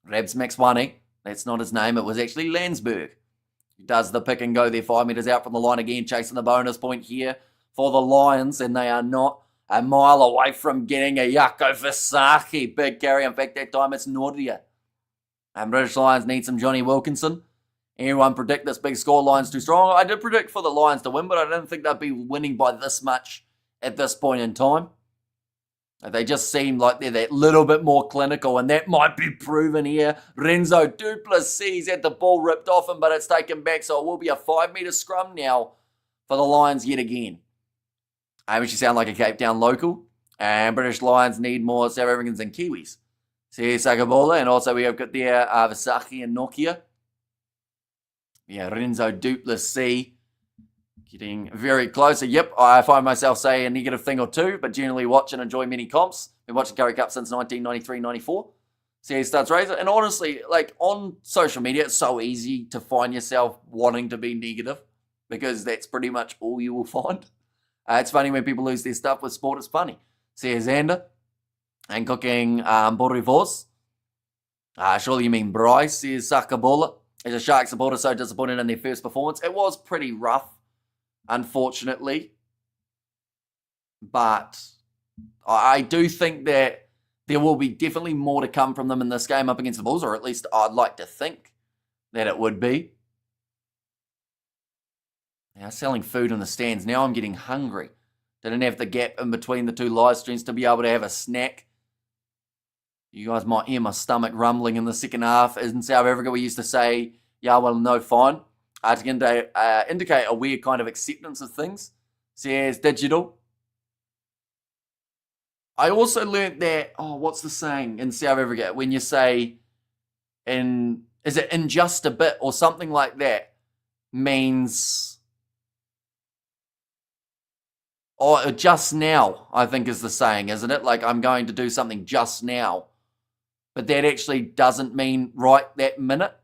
Grabs Max Wani. That's not his name. It was actually Landsberg. He does the pick and go there 5 metres out from the line again, chasing the bonus point here for the Lions, and they are not a mile away from getting a Jaco Visagie big carry. In fact, that time it's Nordia. And British Lions need some Johnny Wilkinson. Anyone predict this big score line's too strong? I did predict for the Lions to win, but I didn't think they'd be winning by this much at this point in time. They just seem like they're that little bit more clinical, and that might be proven here. Renzo Duplessis had the ball ripped off him, but it's taken back, so it will be a 5 metre scrum now for the Lions yet again. I wish you sound like a Cape Town local, and British Lions need more South Africans and Kiwis. So here's Sakabola, and also we have got there Visagie and Nokia. Yeah, Renzo Duplessis getting very close. Yep, I find myself saying a negative thing or two, but generally watch and enjoy many comps. Been watching Currie Cup since 1993-94. See how he starts raising. And honestly, like on social media, it's so easy to find yourself wanting to be negative because that's pretty much all you will find. It's funny when people lose their stuff with sport. It's funny. See here's Xander and cooking Borrivos. Surely you mean Bryce. Here's Sakabola. As a Shark supporter, so disappointed in their first performance. It was pretty rough, unfortunately. But I do think that there will be definitely more to come from them in this game up against the Bulls, or at least I'd like to think that it would be. Now, selling food in the stands. Now I'm getting hungry. Didn't have the gap in between the two live streams to be able to have a snack. You guys might hear my stomach rumbling in the second half. In South Africa, we used to say, yeah, well, no, fine. To indicate a weird kind of acceptance of things. Says digital. I also learnt that, what's the saying in South Africa? When you say, is it in just a bit or something like that, means, just now, I think is the saying, isn't it? Like, I'm going to do something just now. But that actually doesn't mean right that minute?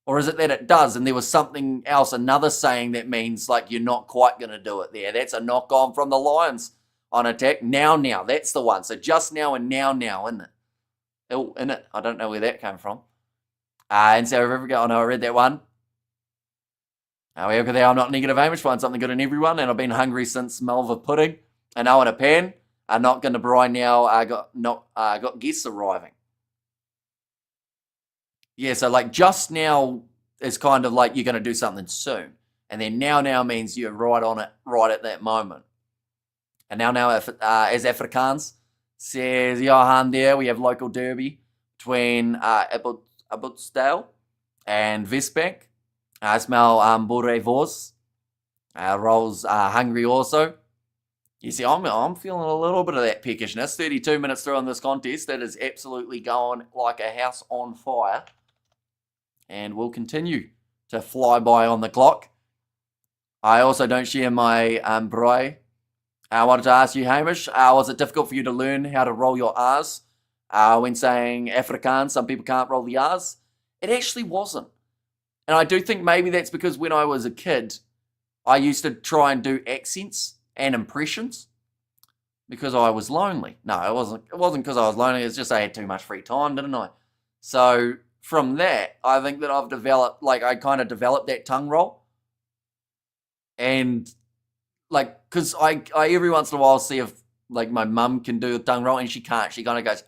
Or is it that it does and there was something else, another saying that means like you're not quite going to do it there? That's a knock on from the Lions on attack. Now, that's the one. So just now and now, isn't it? Oh, in it. I don't know where that came from. And South Africa, I know I read that one. However, I'm not negative Hamish, find something good in everyone, and I've been hungry since Malva pudding. And now in a pan. I'm not going to brine now. I got guests arriving. Yeah, so like just now is kind of like you're going to do something soon. And then now means you're right on it, right at that moment. And now as Afrikaans says Johan there, we have local derby between Abbotsdale and Westbank. I smell Bore Vos. Rolls hungry also. You see, I'm feeling a little bit of that peckishness. 32 minutes through on this contest. That is absolutely going like a house on fire. And we'll continue to fly by on the clock. I also don't share my braai. I wanted to ask you, Hamish, was it difficult for you to learn how to roll your R's when saying Afrikaans? Some people can't roll the R's. It actually wasn't. And I do think maybe that's because when I was a kid, I used to try and do accents and impressions because I was lonely. No, it wasn't because I was lonely. It's just I had too much free time, didn't I? So from that, I think that I've developed, I kind of developed that tongue roll. And because I every once in a while see if my mum can do a tongue roll and she can't. She kind of goes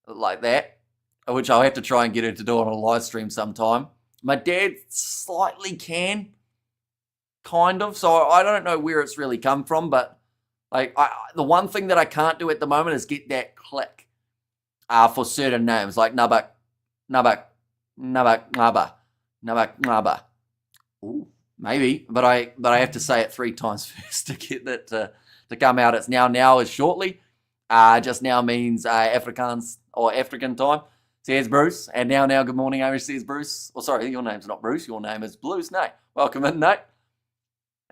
like that, which I'll have to try and get her to do on a live stream sometime. My dad slightly can, kind of. So I don't know where it's really come from, but the one thing that I can't do at the moment is get that click for certain names like Nabak, Nabak, Nabak, Naba, Nabak, Naba. Ooh. Maybe, but I have to say it 3 times first to get that to come out. It's now is shortly. Just now means Afrikaans or African time. Says Bruce. And now, good morning, Amish, says Bruce. Oh, sorry, your name's not Bruce. Your name is Blues, Nate. Welcome in, Nate.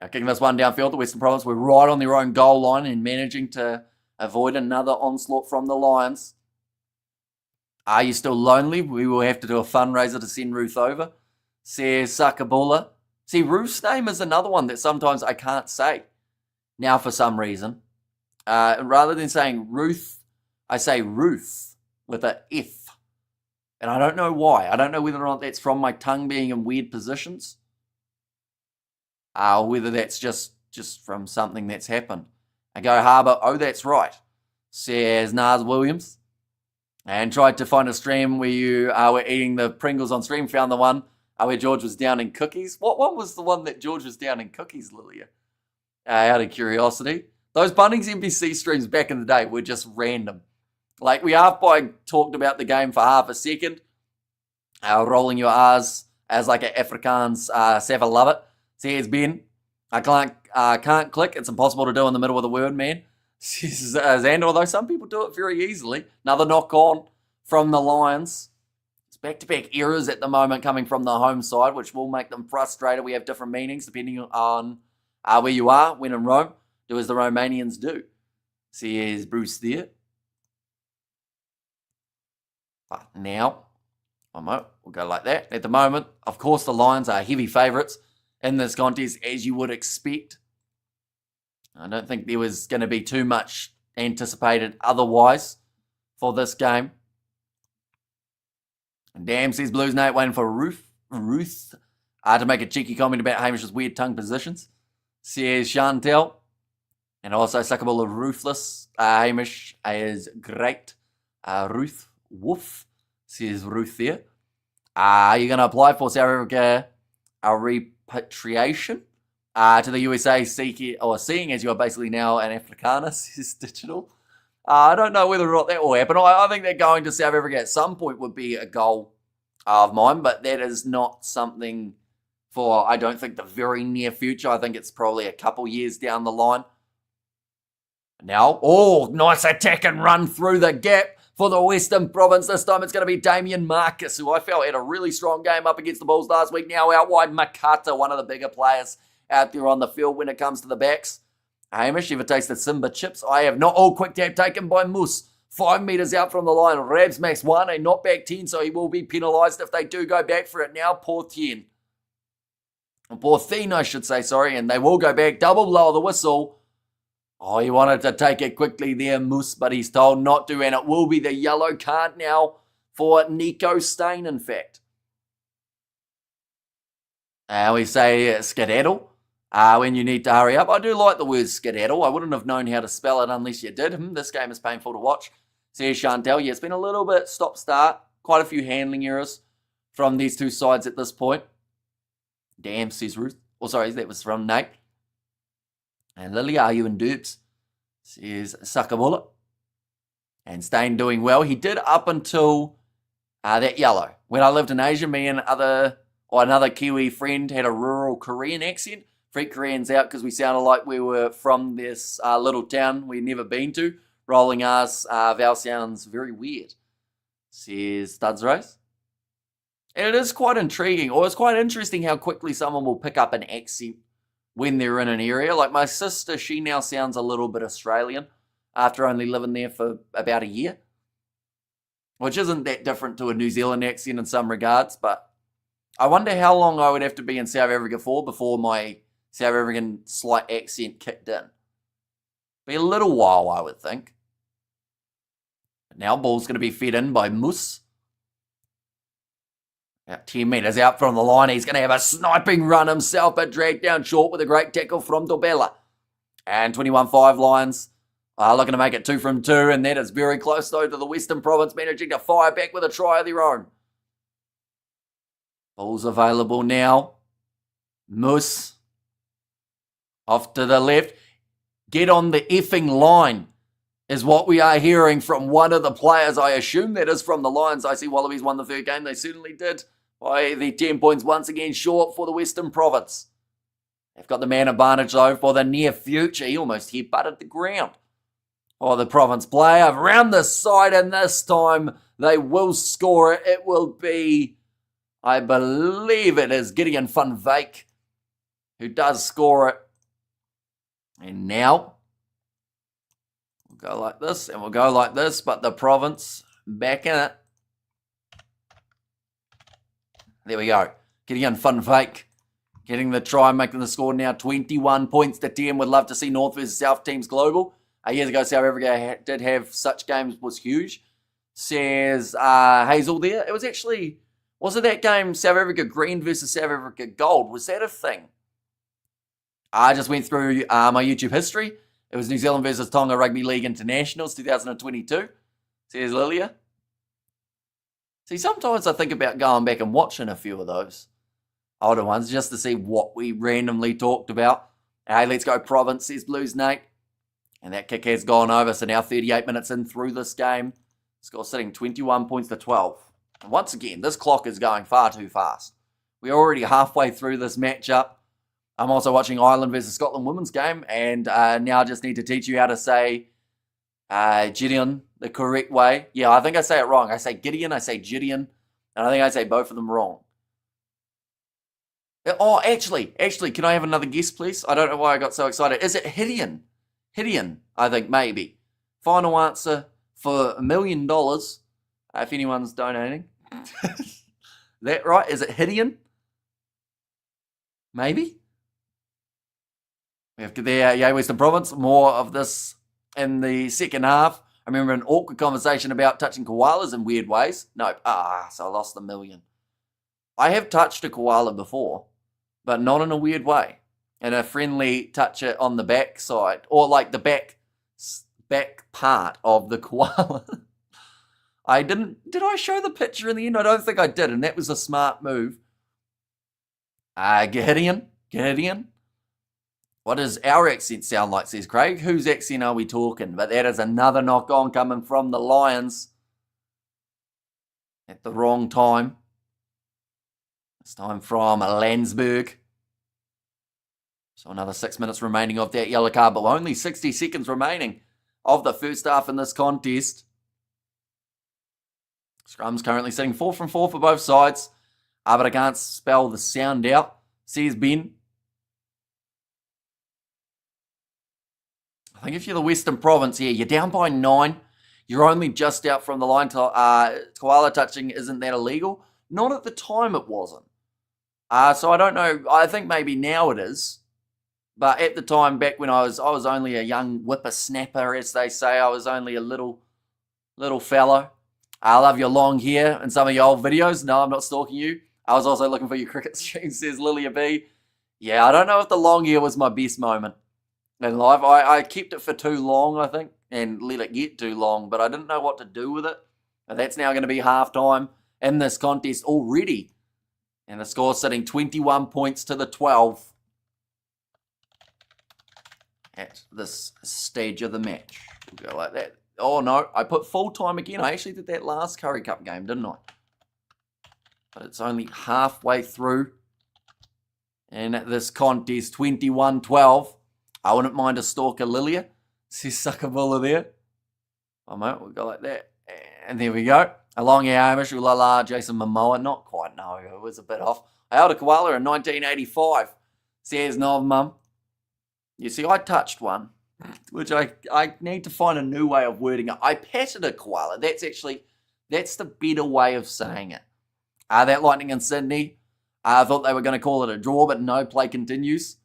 Kicking this one downfield to Western Province. We're right on their own goal line and managing to avoid another onslaught from the Lions. Are you still lonely? We will have to do a fundraiser to send Ruth over. Says Sakabula. See, Ruth's name is another one that sometimes I can't say now for some reason. Rather than saying Ruth, I say Ruth with an F. And I don't know why. I don't know whether or not that's from my tongue being in weird positions. Or whether that's just from something that's happened. I go Harbour, oh, that's right, says Nars Williams. And tried to find a stream where you were eating the Pringles on stream, found the one where George was down in cookies. What was the one that George was down in cookies, Lilia? Out of curiosity. Those Bunnings NBC streams back in the day were just random. We half-by talked about the game for half a second. Rolling your R's as an Afrikaans Sava love it. Says Ben. I can't click. It's impossible to do in the middle of the word, man. Says Xander, although some people do it very easily. Another knock on from the Lions. Back-to-back errors at the moment coming from the home side, which will make them frustrated. We have different meanings depending on where you are. When in Rome, do as the Romanians do. See, here's Bruce there. But now, we'll go like that. At the moment, of course, the Lions are heavy favourites in this contest, as you would expect. I don't think there was going to be too much anticipated otherwise for this game. Damn, says Blues Nate, waiting for Ruth to make a cheeky comment about Hamish's weird tongue positions. Says Chantel. And also suckable of Ruthless. Hamish is great. Ruth, woof, says Ruth there. Are you going to apply for South Africa a repatriation to the USA, seeing as you are basically now an Afrikaner, says Digital? I don't know whether or not that will happen. I think that going to South Africa at some point would be a goal of mine, but that is not something for, I don't think, the very near future. I think it's probably a couple years down the line. Now, nice attack and run through the gap for the Western Province. This time it's going to be Damien Marcus, who I felt had a really strong game up against the Bulls last week. Now out wide, Makata, one of the bigger players out there on the field when it comes to the backs. Hamish, you ever tasted Simba chips? I have not. Quick tap taken by Moose. 5 metres out from the line. Rabs makes 1, a knockback 10, so he will be penalised if they do go back for it now. Poor 10. Poor Thien, I should say, sorry, and they will go back. Double blow of the whistle. He wanted to take it quickly there, Moose, but he's told not to, and it will be the yellow card now for Nico Stain, in fact. We say skedaddle. When you need to hurry up. I do like the word skedaddle. I wouldn't have known how to spell it unless you did. This game is painful to watch. Says Chantel. Yeah, it's been a little bit stop-start. Quite a few handling errors from these two sides at this point. Damn, says Ruth. Oh, sorry, that was from Nate. And Lily, are you in Dupes? Says Suckabullet. And Stain doing well. He did up until that yellow. When I lived in Asia, me and another Kiwi friend had a rural Korean accent. Freak Koreans out because we sounded like we were from this little town we'd never been to. Rolling R's vowel sounds very weird, says Studs Rose. And it is quite intriguing, or it's quite interesting how quickly someone will pick up an accent when they're in an area. Like my sister, she now sounds a little bit Australian after only living there for about a year, which isn't that different to a New Zealand accent in some regards, but I wonder how long I would have to be in South Africa for before my South African slight accent kicked in. Be a little while, I would think. Now ball's going to be fed in by Moose. About 10 metres out from the line. He's going to have a sniping run himself, but dragged down short with a great tackle from Dobella. And 21-5 Lions looking to make it 2 from 2, and that is very close, though, to the Western Province managing to fire back with a try of their own. Ball's available now. Moose off to the left. Get on the effing line is what we are hearing from one of the players. I assume that is from the Lions. I see Wallabies won the third game. They certainly did. By the 10 points once again short for the Western Province. They've got the man advantage, though, for the near future. He almost headbutted the ground. Oh, the Province player around the side, and this time they will score it. It will be, I believe it is Gideon Van Wyk who does score it. And now we'll go like this, and we'll go like this, but the Province back in it. There we go. Gideon Van Wyk getting the try, making the score now 21 points to 10. Would love to see North versus South teams global. Years ago, South Africa did have such games, was huge. Says Hazel there. It was actually, was it that game South Africa Green versus South Africa Gold? Was that a thing? I just went through my YouTube history. It was New Zealand versus Tonga Rugby League Internationals 2022. Says Lilia. See, sometimes I think about going back and watching a few of those older ones just to see what we randomly talked about. Hey, let's go Province, says Blues Nate. And that kick has gone over, so now 38 minutes in through this game. Score sitting 21 points to 12. And once again, this clock is going far too fast. We're already halfway through this matchup. I'm also watching Ireland versus Scotland women's game, and now I just need to teach you how to say Gideon the correct way. Yeah, I think I say it wrong. I say Gideon, I say Gideon, and I think I say both of them wrong. Oh, actually, can I have another guess, please? I don't know why I got so excited. Is it Hideon? Hideon, I think, maybe. Final answer for $1 million, if anyone's donating. That right? Is it Hideon? Maybe? We have the Western Province. More of this in the second half. I remember an awkward conversation about touching koalas in weird ways. Nope. So I lost the $1 million. I have touched a koala before, but not in a weird way. And a friendly touch it on the back side, or like the back part of the koala. Did I show the picture in the end? I don't think I did, and that was a smart move. Gideon. What does our accent sound like, says Craig? Whose accent are we talking? But that is another knock-on coming from the Lions at the wrong time. This time from Landsberg. So another 6 minutes remaining of that yellow card, but only 60 seconds remaining of the first half in this contest. Scrum's currently sitting 4 from 4 for both sides. But I can't spell the sound out, says Ben. I think if you're the Western Province here, you're down by 9. You're only just out from the line. Koala touching isn't that illegal? Not at the time it wasn't. So I don't know. I think maybe now it is. But at the time, back when I was only a young whippersnapper, as they say. I was only a little fellow. I love your long hair in some of your old videos. No, I'm not stalking you. I was also looking for your cricket stream, says Lilia B. Yeah, I don't know if the long hair was my best moment in life. I kept it for too long, I think, and let it get too long, but I didn't know what to do with it. And that's now going to be halftime in this contest already. And the score sitting 21 points to the 12 at this stage of the match. We'll go like that. Oh no, I put full time again. I actually did that last Currie Cup game, didn't I? But it's only halfway through. And at this contest, 21-12. I wouldn't mind a stalker Lilia. See Suckabulla there. Oh mate, we'll go like that. And there we go. Along our Amish, Ulala, Jason Momoa. Not quite, no, it was a bit off. I held a koala in 1985. Says Nov Mum. You see, I touched one, which I need to find a new way of wording it. I patted a koala. That's the better way of saying it. That Lightning in Sydney. I thought they were going to call it a draw, but no, play continues.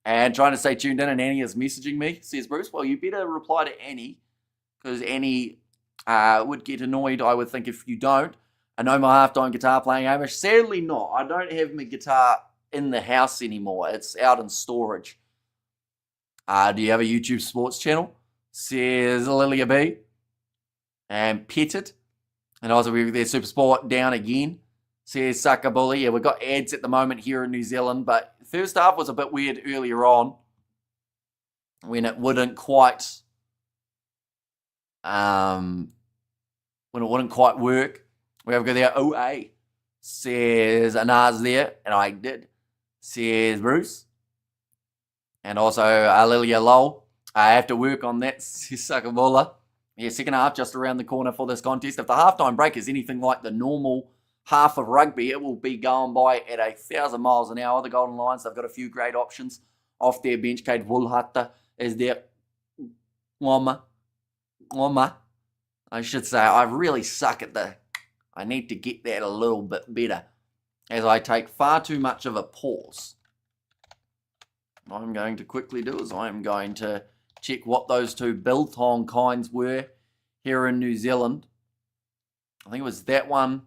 And trying to stay tuned in, and Annie is messaging me. Says Bruce, well, you better reply to Annie, because Annie would get annoyed, I would think, if you don't. I know my halftime guitar playing Amish. Sadly not. I don't have my guitar in the house anymore. It's out in storage. Do you have a YouTube sports channel? Says Lilia B. And Petted. And also we're there, Super Sport down again. Says Suckabully. Yeah, we've got ads at the moment here in New Zealand, but first half was a bit weird earlier on when it wouldn't quite work. We have to go there. OA. Says Anaz there, and I did. Says Bruce. And also Lilia Lowell. I have to work on that. Suckabulla. Yeah, second half just around the corner for this contest. If the halftime break is anything like the normal half of rugby, it will be going by at 1,000 miles an hour. The Golden Lions, they've got a few great options off their bench. Kate Woolhutta is there. Wama. I should say, I really suck at I need to get that a little bit better, as I take far too much of a pause. What I'm going to quickly do is I'm going to check what those two biltong kinds were here in New Zealand. I think it was that one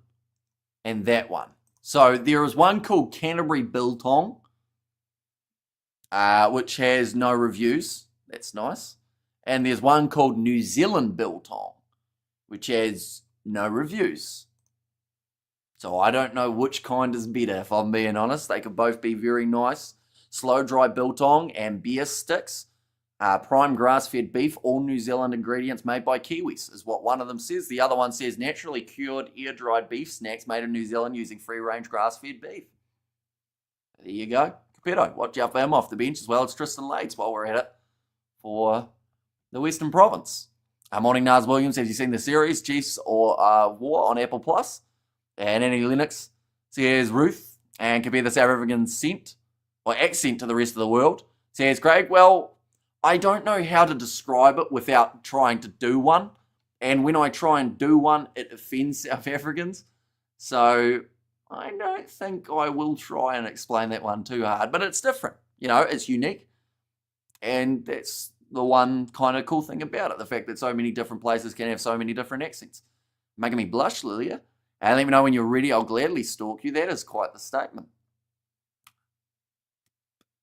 and that one. So there is one called Canterbury Biltong, which has no reviews. That's nice. And there's one called New Zealand Biltong, which has no reviews. So I don't know which kind is better, if I'm being honest. They could both be very nice. Slow dry biltong and beer sticks. Prime grass-fed beef, all New Zealand ingredients made by Kiwis, is what one of them says. The other one says naturally cured, air-dried beef snacks made in New Zealand using free-range grass-fed beef. There you go. Capetto, watch out for him off the bench as well as Tristan Lades while we're at it for the Western Province. Morning, Nars Williams. Have you seen the series, Chiefs or War on Apple Plus? And Annie Lennox says Ruth, and compare the South African accent to the rest of the world. Says Craig, well, I don't know how to describe it without trying to do one. And when I try and do one, it offends South Africans. So I don't think I will try and explain that one too hard. But it's different. You know, it's unique. And that's the one kind of cool thing about it. The fact that so many different places can have so many different accents. Making me blush, Lilia. And let me know when you're ready. I'll gladly stalk you. That is quite the statement.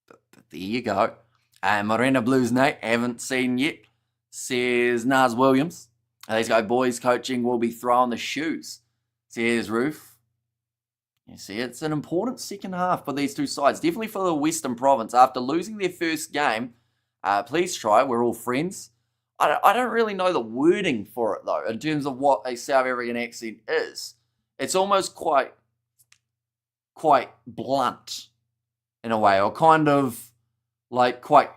But there you go. Morena Blues Nate, haven't seen yet, says Nars Williams. These go boys coaching will be throwing the shoes, says Ruth. You see, it's an important second half for these two sides. Definitely for the Western Province. After losing their first game, please try. We're all friends. I don't really know the wording for it, though, in terms of what a South African accent is. It's almost quite blunt in a way, or kind of like quite,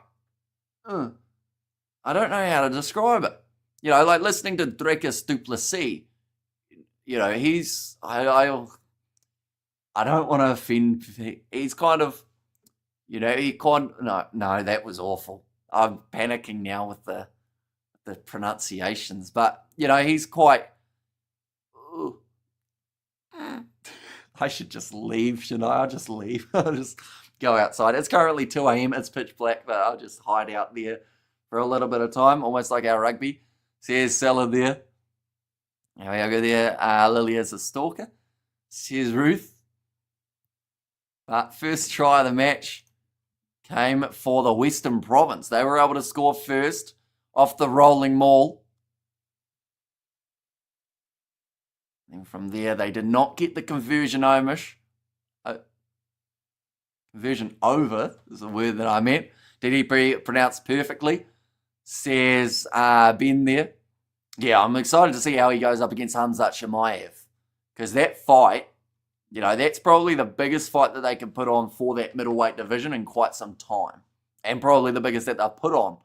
I don't know how to describe it. You know, like listening to Drekis du Plessis, you know, I don't want to offend, he's kind of, you know, no, that was awful. I'm panicking now with the pronunciations, but, you know, he's quite, I should just leave, shouldn't I? I'll just leave. I'll just go outside. It's currently 2 a.m. It's pitch black, but I'll just hide out there for a little bit of time, almost like our rugby. Says Salah there. There we go there. Lilia's a stalker. Says Ruth. But first try of the match came for the Western Province. They were able to score first off the rolling maul. And from there, they did not get the conversion, Omish. version over is the word that I meant. Did he pronounce perfectly? Says Ben there. Yeah, I'm excited to see how he goes up against Hamzat Shemaev. Because that fight, that's probably the biggest fight that they can put on for that middleweight division in quite some time. And probably the biggest that they'll put on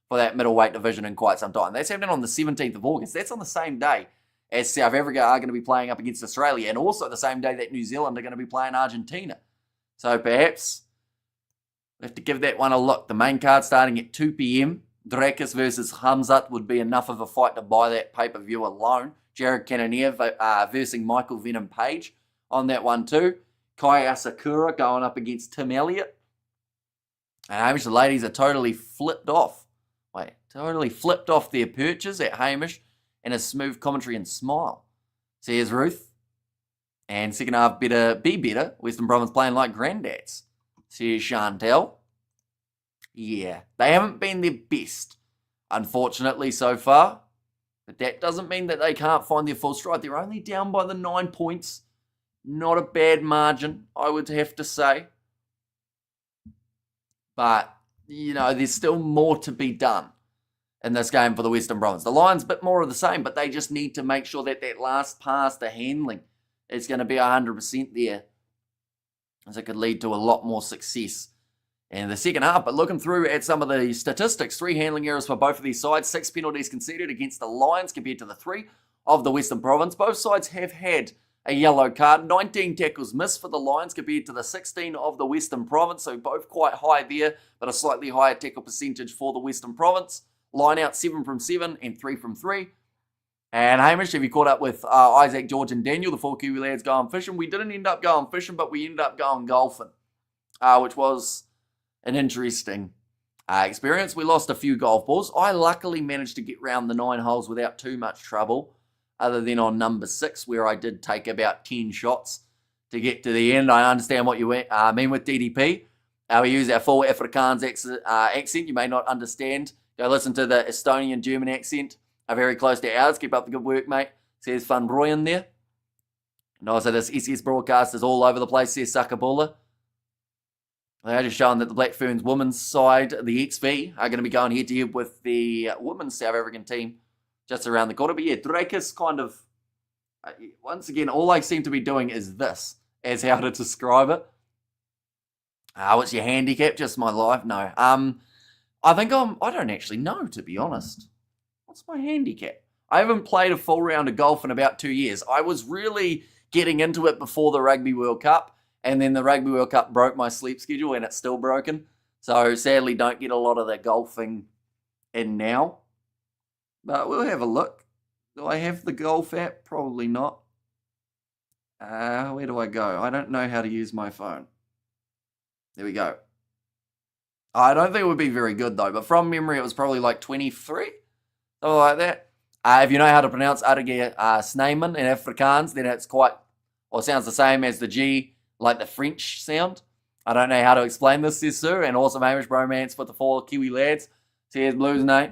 for that middleweight division in quite some time. That's happening on the 17th of August. That's on the same day as South Africa are going to be playing up against Australia, and also the same day that New Zealand are going to be playing Argentina. So perhaps we have to give that one a look. The main card starting at 2 p.m. Drakus versus Hamzat would be enough of a fight to buy that pay-per-view alone. Jared Cannonier versus Michael Venom Page on that one too. Kai Asakura going up against Tim Elliott. And Hamish, the ladies are totally flipped off. Totally flipped off their perches at Hamish and his smooth commentary and smile. So here's Ruth. And second half be better. Western Province playing like granddads. So here's Chantel. Yeah, they haven't been their best, unfortunately, so far. But that doesn't mean that they can't find their full stride. They're only down by the 9 points. Not a bad margin, I would have to say. But, there's still more to be done in this game for the Western Province. The Lions, a bit more of the same, but they just need to make sure that last pass, the handling, is going to be 100% there, as it could lead to a lot more success in the second half. But looking through at some of the statistics, 3 handling errors for both of these sides, 6 penalties conceded against the Lions compared to the 3 of the Western Province. Both sides have had a yellow card, 19 tackles missed for the Lions compared to the 16 of the Western Province, so both quite high there, but a slightly higher tackle percentage for the Western Province. Line out 7 from 7 and 3 from 3. And Hamish, have you caught up with Isaac, George and Daniel, the 4 Kiwi lads going fishing? We didn't end up going fishing, but we ended up going golfing, which was an interesting experience. We lost a few golf balls. I luckily managed to get round the 9 holes without too much trouble, other than on number 6, where I did take about 10 shots to get to the end. I understand what you mean with DDP. We use our full Afrikaans accent. You may not understand. Go listen to the Estonian German accent. Are very close to ours. Keep up the good work, mate. Says Van Brooyen there. And also this SS broadcast is all over the place, says Sakabula. They're just showing that the Black Ferns women's side, the XV, are going to be going head-to-head with the women's South African team just around the corner. But yeah, Drake is kind of, once again, all I seem to be doing is this, as how to describe it. What's your handicap? Just my life? No. I think I don't actually know, to be honest. What's my handicap? I haven't played a full round of golf in about 2 years. I was really getting into it before the Rugby World Cup, and then the Rugby World Cup broke my sleep schedule, and it's still broken. So sadly, don't get a lot of the golfing in now. But we'll have a look. Do I have the golf app? Probably not. Where do I go? I don't know how to use my phone. There we go. I don't think it would be very good, though. But from memory, it was probably like 23. Something like that. If you know how to pronounce Arige Snyman in Afrikaans, then it's quite, or sounds the same as the G, like the French sound. I don't know how to explain this, says Sir. And awesome Hamish bromance with the 4 Kiwi lads. Says Blues, Nate.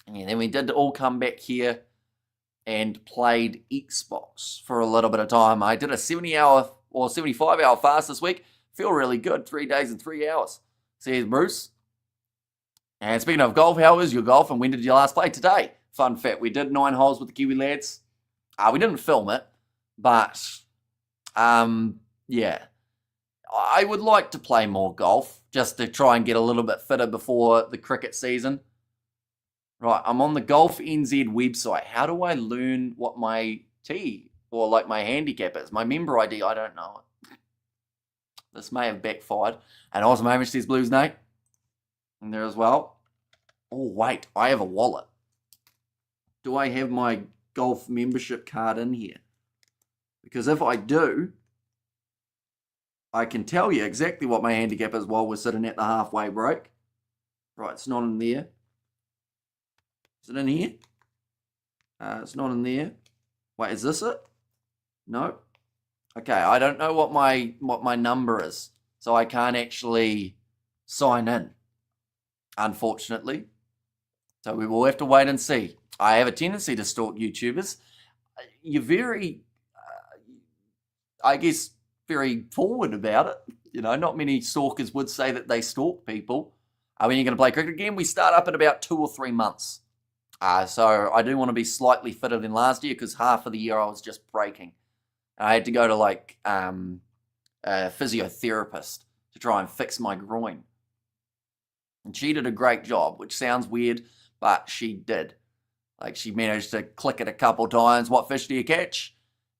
And then we did all come back here and played Xbox for a little bit of time. I did a 70-hour or 75-hour fast this week. Feel really good. 3 days and 3 hours. Says Bruce. And speaking of golf, how was your golf and when did you last play? Today. Fun fact, we did 9 holes with the Kiwi lads. We didn't film it, but yeah. I would like to play more golf just to try and get a little bit fitter before the cricket season. Right, I'm on the Golf NZ website. How do I learn what my tee or like my handicap is? My member ID, I don't know it. This may have backfired. And also, Hamish says Blues, Nate. In there as well. Oh, wait, I have a wallet. Do I have my golf membership card in here? Because if I do, I can tell you exactly what my handicap is while we're sitting at the halfway break. Right, it's not in there. Is it in here? It's not in there. Wait, is this it? No. Okay, I don't know what my number is, so I can't actually sign in, unfortunately. So we will have to wait and see. I have a tendency to stalk YouTubers. You're very, I guess, very forward about it. Not many stalkers would say that they stalk people. When you're going to play cricket again, we start up in about 2 or 3 months. So I do want to be slightly fitter than last year because half of the year I was just breaking. I had to go to a physiotherapist to try and fix my groin. And she did a great job, which sounds weird, but she did. She managed to click it a couple times. What fish do you catch?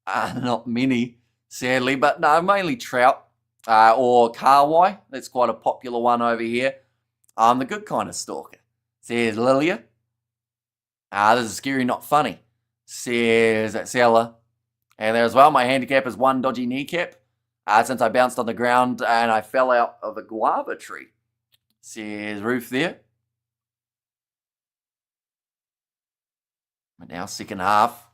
Not many, sadly, but no, mainly trout or kahawai. That's quite a popular one over here. I'm the good kind of stalker, says Lilia. This is scary, not funny, says Sella. And there as well, my handicap is 1 dodgy kneecap since I bounced on the ground and I fell out of a guava tree, says Ruth there. But now second half.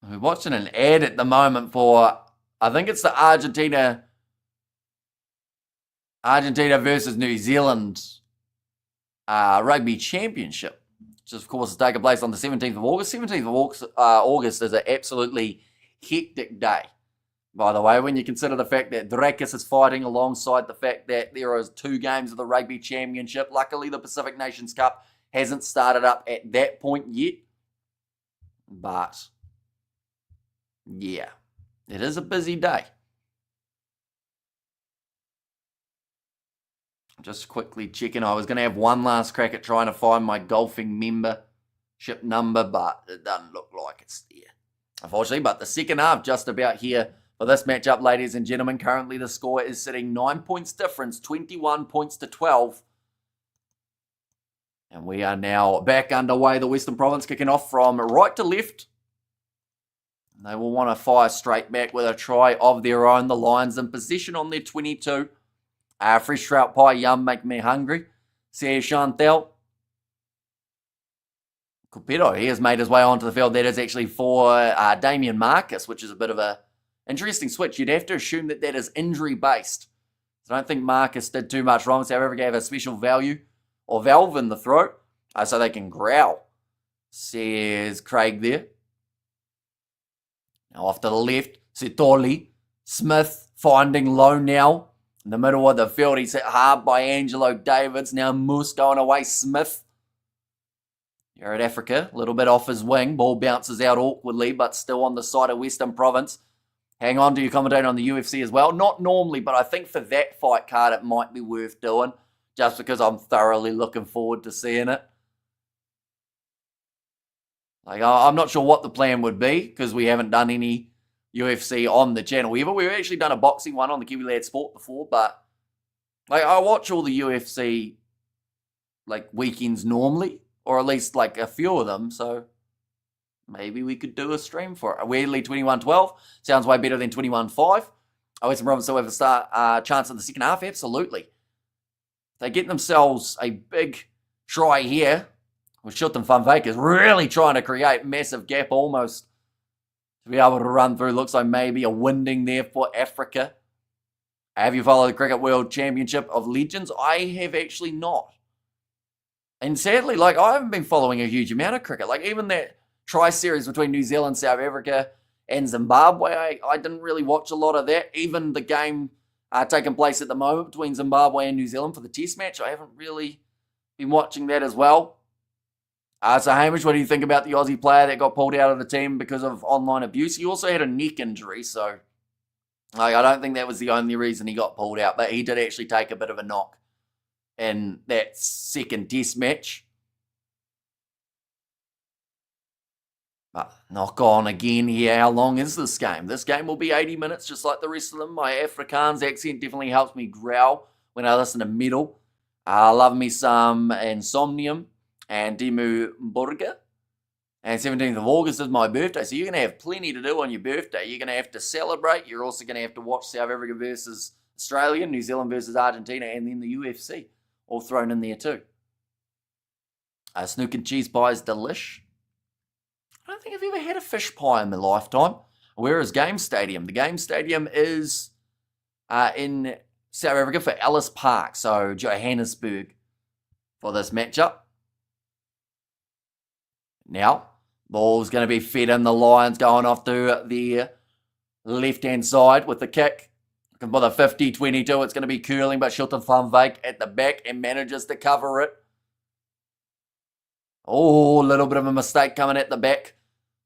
We're watching an ad at the moment for, I think it's the Argentina versus New Zealand Rugby Championship, which of course is taking place on the 17th of August. 17th of August is an absolutely hectic day, by the way, when you consider the fact that Drakis is fighting alongside the fact that there are 2 games of the Rugby Championship. Luckily, the Pacific Nations Cup hasn't started up at that point yet. But, yeah, it is a busy day. Just quickly checking. I was going to have one last crack at trying to find my golfing membership number, but it doesn't look like it's there, unfortunately. But the second half just about here for this matchup, ladies and gentlemen. Currently the score is sitting 9 points difference, 21 points to 12. And we are now back underway. The Western Province kicking off from right to left. They will want to fire straight back with a try of their own. The Lions in possession on their 22. Fresh trout pie, yum, make me hungry, says Chantel. Cupido, he has made his way onto the field. That is actually for Damien Marcus, which is a bit of a interesting switch. You'd have to assume that is injury-based. So I don't think Marcus did too much wrong. So however, gave a special value or valve in the throat so they can growl, says Craig there. Now off to the left, Setoli. Smith finding low now. In the middle of the field, he's hit hard by Angelo Davids. Now Moose going away. Smith. You're at Africa. A little bit off his wing. Ball bounces out awkwardly, but still on the side of Western Province. Hang on to your commentator on the UFC as well. Not normally, but I think for that fight card, it might be worth doing. Just because I'm thoroughly looking forward to seeing it. I'm not sure what the plan would be, because we haven't done any UFC on the channel ever. We've actually done a boxing one on the Kiwi Lad Sport before, but I watch all the UFC weekends normally, or at least a few of them, so maybe we could do a stream for it. Weirdly, 21-12 sounds way better than 21-5. Western Province still have a chance in the second half, absolutely. They get themselves a big try here, with Shilton Funfakers really trying to create massive gap almost to be able to run through. Looks like maybe a winding there for Africa. Have you followed the Cricket World Championship of Legends? I have actually not. And sadly, I haven't been following a huge amount of cricket. Even that tri-series between New Zealand, South Africa, and Zimbabwe, I didn't really watch a lot of that. Even the game taking place at the moment between Zimbabwe and New Zealand for the test match, I haven't really been watching that as well. So Hamish, what do you think about the Aussie player that got pulled out of the team because of online abuse? He also had a neck injury, so I don't think that was the only reason he got pulled out, but he did actually take a bit of a knock in that second test match. But knock on again here. How long is this game? This game will be 80 minutes, just like the rest of them. My Afrikaans accent definitely helps me growl when I listen to metal. Love me some Insomnium and Demu Burger. And 17th of August is my birthday, so you're going to have plenty to do on your birthday. You're going to have to celebrate. You're also going to have to watch South Africa versus Australia, New Zealand versus Argentina, and then the UFC, all thrown in there too. Snook and cheese pie is delish. I don't think I've ever had a fish pie in my lifetime. Where is Game Stadium? The Game Stadium is in South Africa for Ellis Park, so Johannesburg for this matchup. Now, Ball's going to be fed in. The Lions going off to the left-hand side with the kick. For the 50-22, it's going to be curling, but Shilton van Wyk at the back and manages to cover it. Oh, a little bit of a mistake coming at the back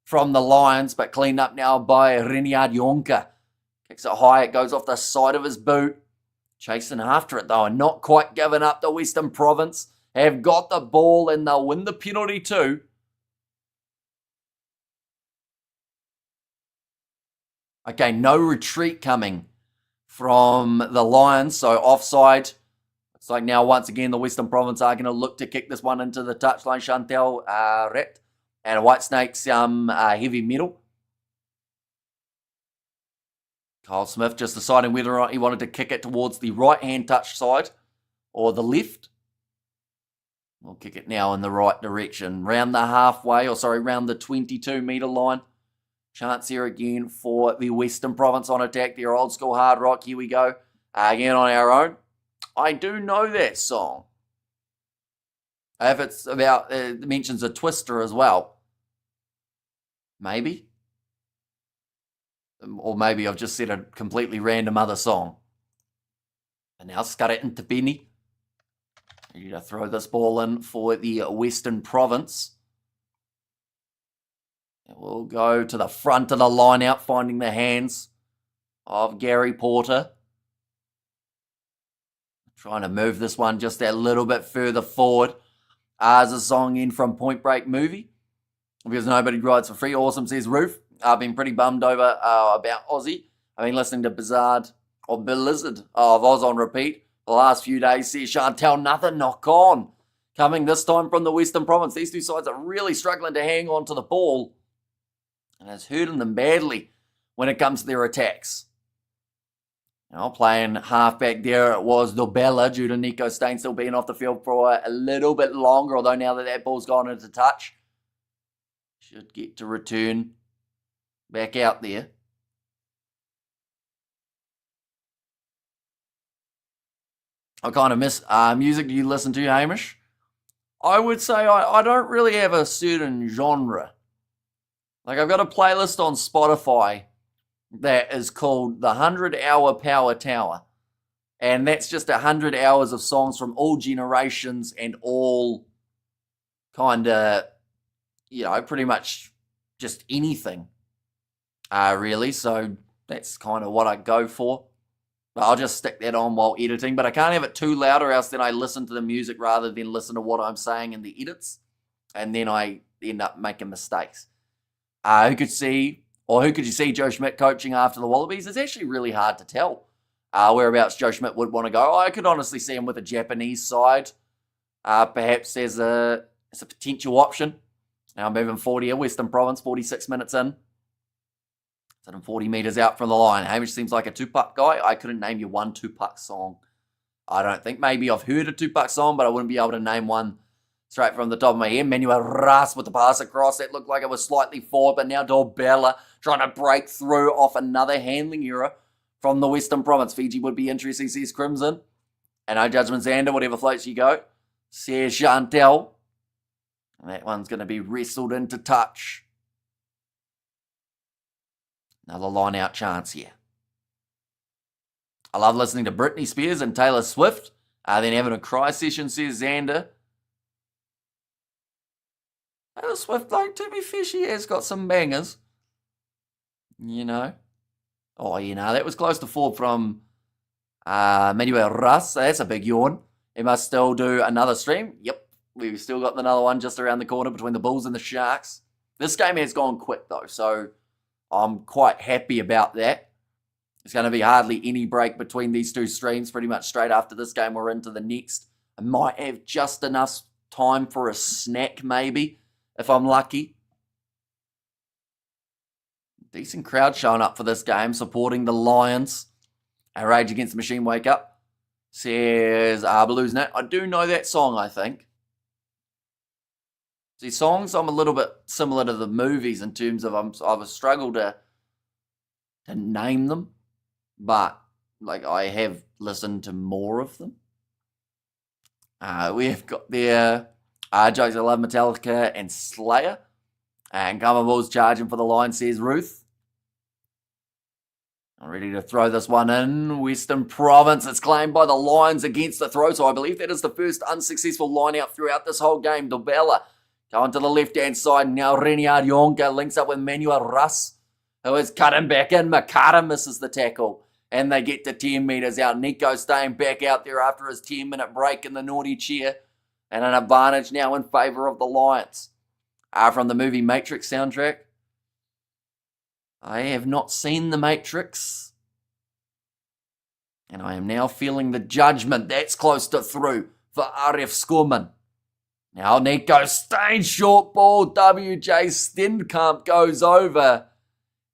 from the Lions, but cleaned up now by Reniard Jonker. Kicks it high, it goes off the side of his boot. Chasing after it though, and not quite giving up. The Western Province have got the ball and they'll win the penalty too. Okay, no retreat coming from the Lions, so offside. Looks like now once again the Western Province are going to look to kick this one into the touchline. Chantel Rat and White Snakes heavy metal. Kyle Smith just deciding whether or not he wanted to kick it towards the right-hand touch side or the left. We'll kick it now in the right direction. Round the round the 22-metre line. Chance here again for the Western Province on attack. Their old school hard rock. Here we go. Again on our own. I do know that song. If it's about, it mentions a twister as well. Maybe. Or maybe I've just said a completely random other song. And now scud it into Benny. Ready to throw this ball in for the Western Province. It will go to the front of the line out, finding the hands of Gary Porter. Trying to move this one just a little bit further forward. As a song in from Point Break movie. Because nobody rides for free. Awesome, says Roof. I've been pretty bummed over about Aussie. I've been listening to Blizzard of Oz on repeat the last few days. See Chantel, nothing knock on. Coming this time from the Western Province. These two sides are really struggling to hang on to the ball. And it's hurting them badly when it comes to their attacks. Now playing halfback there, it was Dobella due to Nico Stain still being off the field for a little bit longer. Although now that ball's gone into touch, should get to return back out there. I kind of miss music. Do you listen to, Hamish? I would say I don't really have a certain genre. Like I've got a playlist on Spotify that is called the 100-Hour Power Tower. And that's just 100 hours of songs from all generations and all kind of, pretty much just anything. Really, so that's kind of what I go for. But I'll just stick that on while editing, but I can't have it too loud or else then I listen to the music rather than listen to what I'm saying in the edits, and then I end up making mistakes. Who could you see Joe Schmidt coaching after the Wallabies? It's actually really hard to tell whereabouts Joe Schmidt would want to go. I could honestly see him with a Japanese side, perhaps as a potential option. Now I'm moving forward here, Western Province, 46 minutes in. Sitting 40 metres out from the line. Hamish seems like a Tupac guy. I couldn't name you one Tupac song. I don't think. Maybe I've heard a Tupac song, but I wouldn't be able to name one straight from the top of my head. Manuel Ras with the pass across. That looked like it was slightly forward, but now Dorbella trying to break through off another handling error from the Western Province. Fiji would be interesting, says Crimson. And no judgment, Xander, whatever floats you go. Says Chantel. And that one's going to be wrestled into touch. Another line-out chance here. I love listening to Britney Spears and Taylor Swift. Then having a cry session, says Xander. Taylor Swift, though, to be fair, she has got some bangers. Oh, that was close to forward from Manuel Russ. So that's a big yawn. He must still do another stream. Yep, we've still got another one just around the corner between the Bulls and the Sharks. This game has gone quick, though, so I'm quite happy about that. There's going to be hardly any break between these two streams. Pretty much straight after this game, we're into the next. I might have just enough time for a snack, maybe, if I'm lucky. Decent crowd showing up for this game, supporting the Lions. Rage Against the Machine, wake up. Says Blues Net. I do know that song, I think. See, songs, I'm a little bit similar to the movies in terms of I've struggled to name them, but I have listened to more of them. We have got there Jokes I Love, Metallica and Slayer. And Commonwealth's charging for the line, says Ruth. Ready to throw this one in. Western Province, it's claimed by the Lions against the throw. So I believe that is the first unsuccessful line out throughout this whole game. Dobella going to the left-hand side. Now Renier Yonka links up with Manuel Russ, who is cutting back in. Makata misses the tackle. And they get to 10 metres out. Nico staying back out there after his 10-minute break in the naughty chair. And an advantage now in favour of the Lions. From the movie Matrix soundtrack. I have not seen The Matrix. And I am now feeling the judgment. That's close to through for Arif Skorman. Now Nico stays short ball. WJ Stenkamp goes over.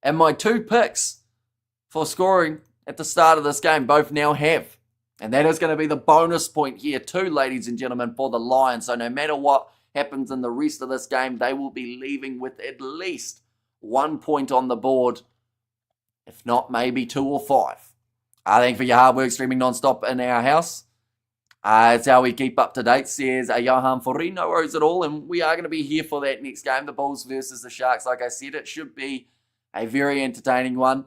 And my 2 picks for scoring at the start of this game both now have. And that is going to be the bonus point here too, ladies and gentlemen, for the Lions. So no matter what happens in the rest of this game, they will be leaving with at least 1 point on the board, if not maybe 2 or 5. Thank you for your hard work streaming non-stop in our house. It's how we keep up to date, says Johan Fori. No worries at all, and we are going to be here for that next game, the Bulls versus the Sharks. Like I said, it should be a very entertaining one.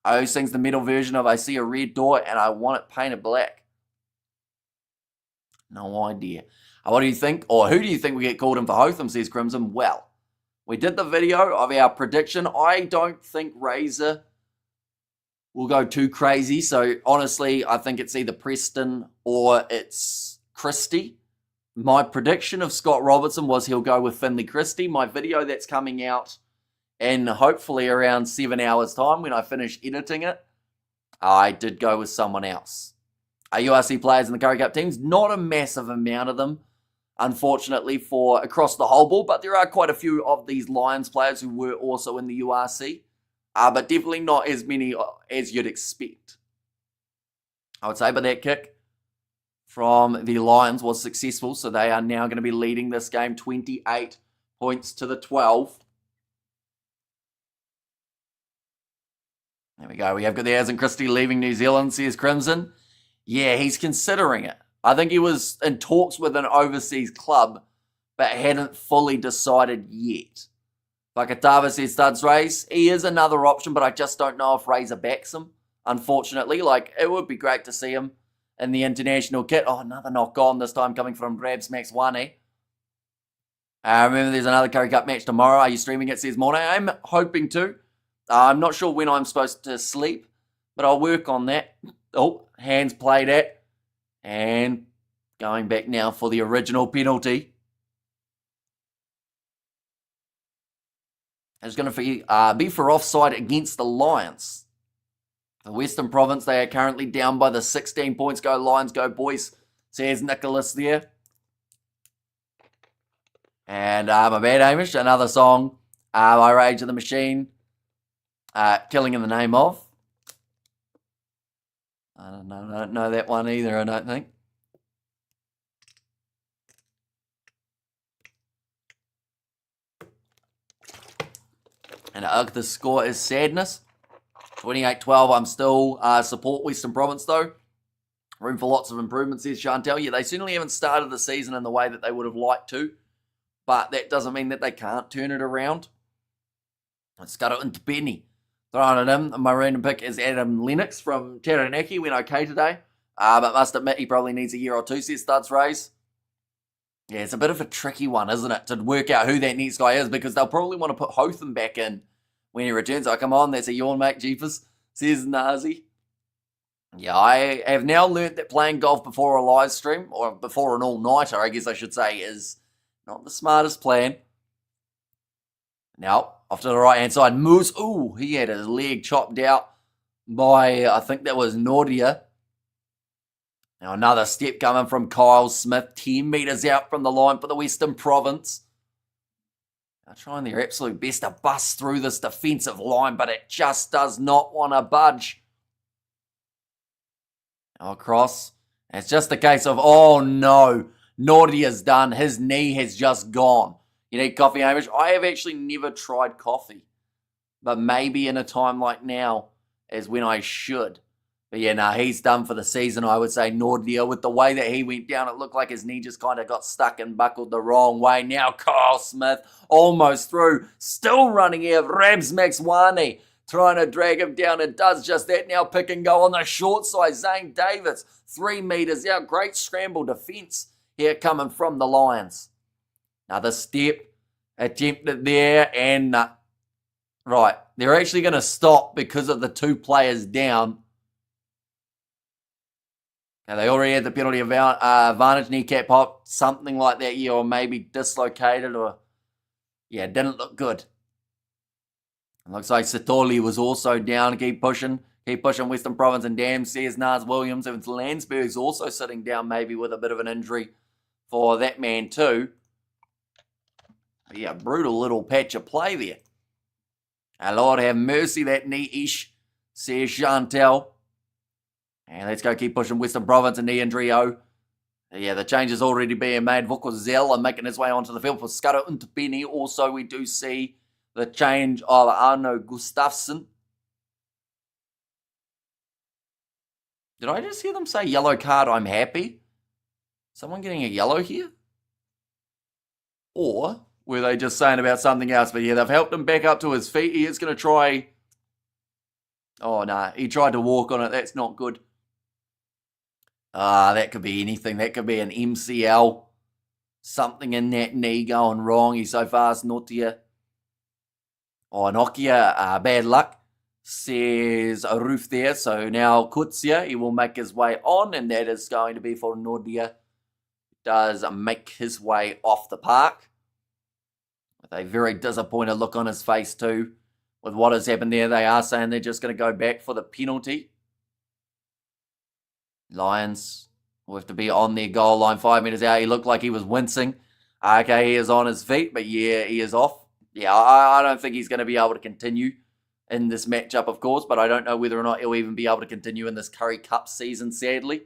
I always sings the metal version of I see a red door and I want it painted black. No idea. What do you think, or who do you think we get called in for Hotham, says Crimson? Well, we did the video of our prediction. I don't think Razor will go too crazy. So, honestly, I think it's either Preston or it's Christie. My prediction of Scott Robertson was he'll go with Finley Christie. My video that's coming out in hopefully around 7 hours' time when I finish editing it, I did go with someone else. URC players in the Currie Cup teams, not a massive amount of them, unfortunately, for across the whole ball, but there are quite a few of these Lions players who were also in the URC, but definitely not as many as you'd expect, I would say. But that kick from the Lions was successful, so they are now going to be leading this game 28 points to the 12. There we go. We have got the Aston Christie leaving New Zealand, says Crimson. Yeah, he's considering it. I think he was in talks with an overseas club, but hadn't fully decided yet. Vakatava says Studs Race. He is another option, but I just don't know if Razor backs him, unfortunately. Like, it would be great to see him in the international kit. Oh, another knock on, this time coming from Rabs Max Wane. Remember, there's another Currie Cup match tomorrow. Are you streaming it, says Morning? I'm hoping to. I'm not sure when I'm supposed to sleep, but I'll work on that. Oh, hands played at. And going back now for the original penalty. It's going to be for offside against the Lions. The Western Province, they are currently down by the 16 points. Go Lions, go boys, says Nicholas there. And my bad, Hamish, another song by Rage of the Machine. Killing in the Name of. I don't know that one either, I don't think. And the score is sadness. 28-12. I'm still support Western Province, though. Room for lots of improvements, says Chantel. Yeah, they certainly haven't started the season in the way that they would have liked to. But that doesn't mean that they can't turn it around. Let's cut it into Benny. Throwing it in. My random pick is Adam Lennox from Taranaki. Went okay today. But must admit he probably needs a year or two, says Studs Rays. Yeah, it's a bit of a tricky one, isn't it, to work out who that next guy is, because they'll probably want to put Hotham back in when he returns. Oh, come on, that's a yawn, mate, jeepers, says Nazi. Yeah, I have now learnt that playing golf before a live stream, or before an all-nighter, I guess I should say, is not the smartest plan. Now, off to the right-hand side, Moose. Ooh, he had his leg chopped out by, I think that was Nordia. Now another step coming from Kyle Smith, 10 metres out from the line for the Western Province. They're trying their absolute best to bust through this defensive line, but it just does not want to budge. Now across. It's just a case of, oh no, Nordia's done. His knee has just gone. You need coffee, Hamish? I have actually never tried coffee, but maybe in a time like now is when I should. But yeah, nah, he's done for the season, I would say. Nordia, with the way that he went down, it looked like his knee just kind of got stuck and buckled the wrong way. Now Kyle Smith almost through, still running here. Rabs Maxwani trying to drag him down, and does just that. Now pick and go on the short side. Zane Davis, 3 meters out. Great scramble defense here coming from the Lions. Another step attempted there, and right, they're actually going to stop because of the 2 players down. Now, they already had the penalty of advantage, kneecap pop, something like that, yeah, or maybe dislocated, or, yeah, it didn't look good. It looks like Satoli was also down. Keep pushing Western Province, and Dam says Nars Williams, and Landsberg's also sitting down, maybe with a bit of an injury for that man too. But yeah, brutal little patch of play there. Lord have mercy, that knee-ish, says Chantel. And let's go keep pushing Western Province, and knee injury. Yeah, the change is already being made. Vukozela making his way onto the field for Scudder Untapini. Also, we do see the change of Arno Gustafsson. Did I just hear them say yellow card, I'm happy? Someone getting a yellow here? Or were they just saying about something else? But yeah, they've helped him back up to his feet. He is going to try. Oh, nah, he tried to walk on it. That's not good. That could be anything. That could be an MCL. Something in that knee going wrong. He's so fast, Notia. Oh, Nokia, bad luck, says a roof there. So now Kutsia, he will make his way on, and that is going to be for Nordia. Does make his way off the park. With a very disappointed look on his face too. With what has happened there, they are saying they're just going to go back for the penalty. Lions will have to be on their goal line, 5 meters out. He looked like he was wincing. Okay, he is on his feet, but yeah, he is off. Yeah, I don't think he's going to be able to continue in this matchup, of course, but I don't know whether or not he'll even be able to continue in this Currie Cup season, sadly.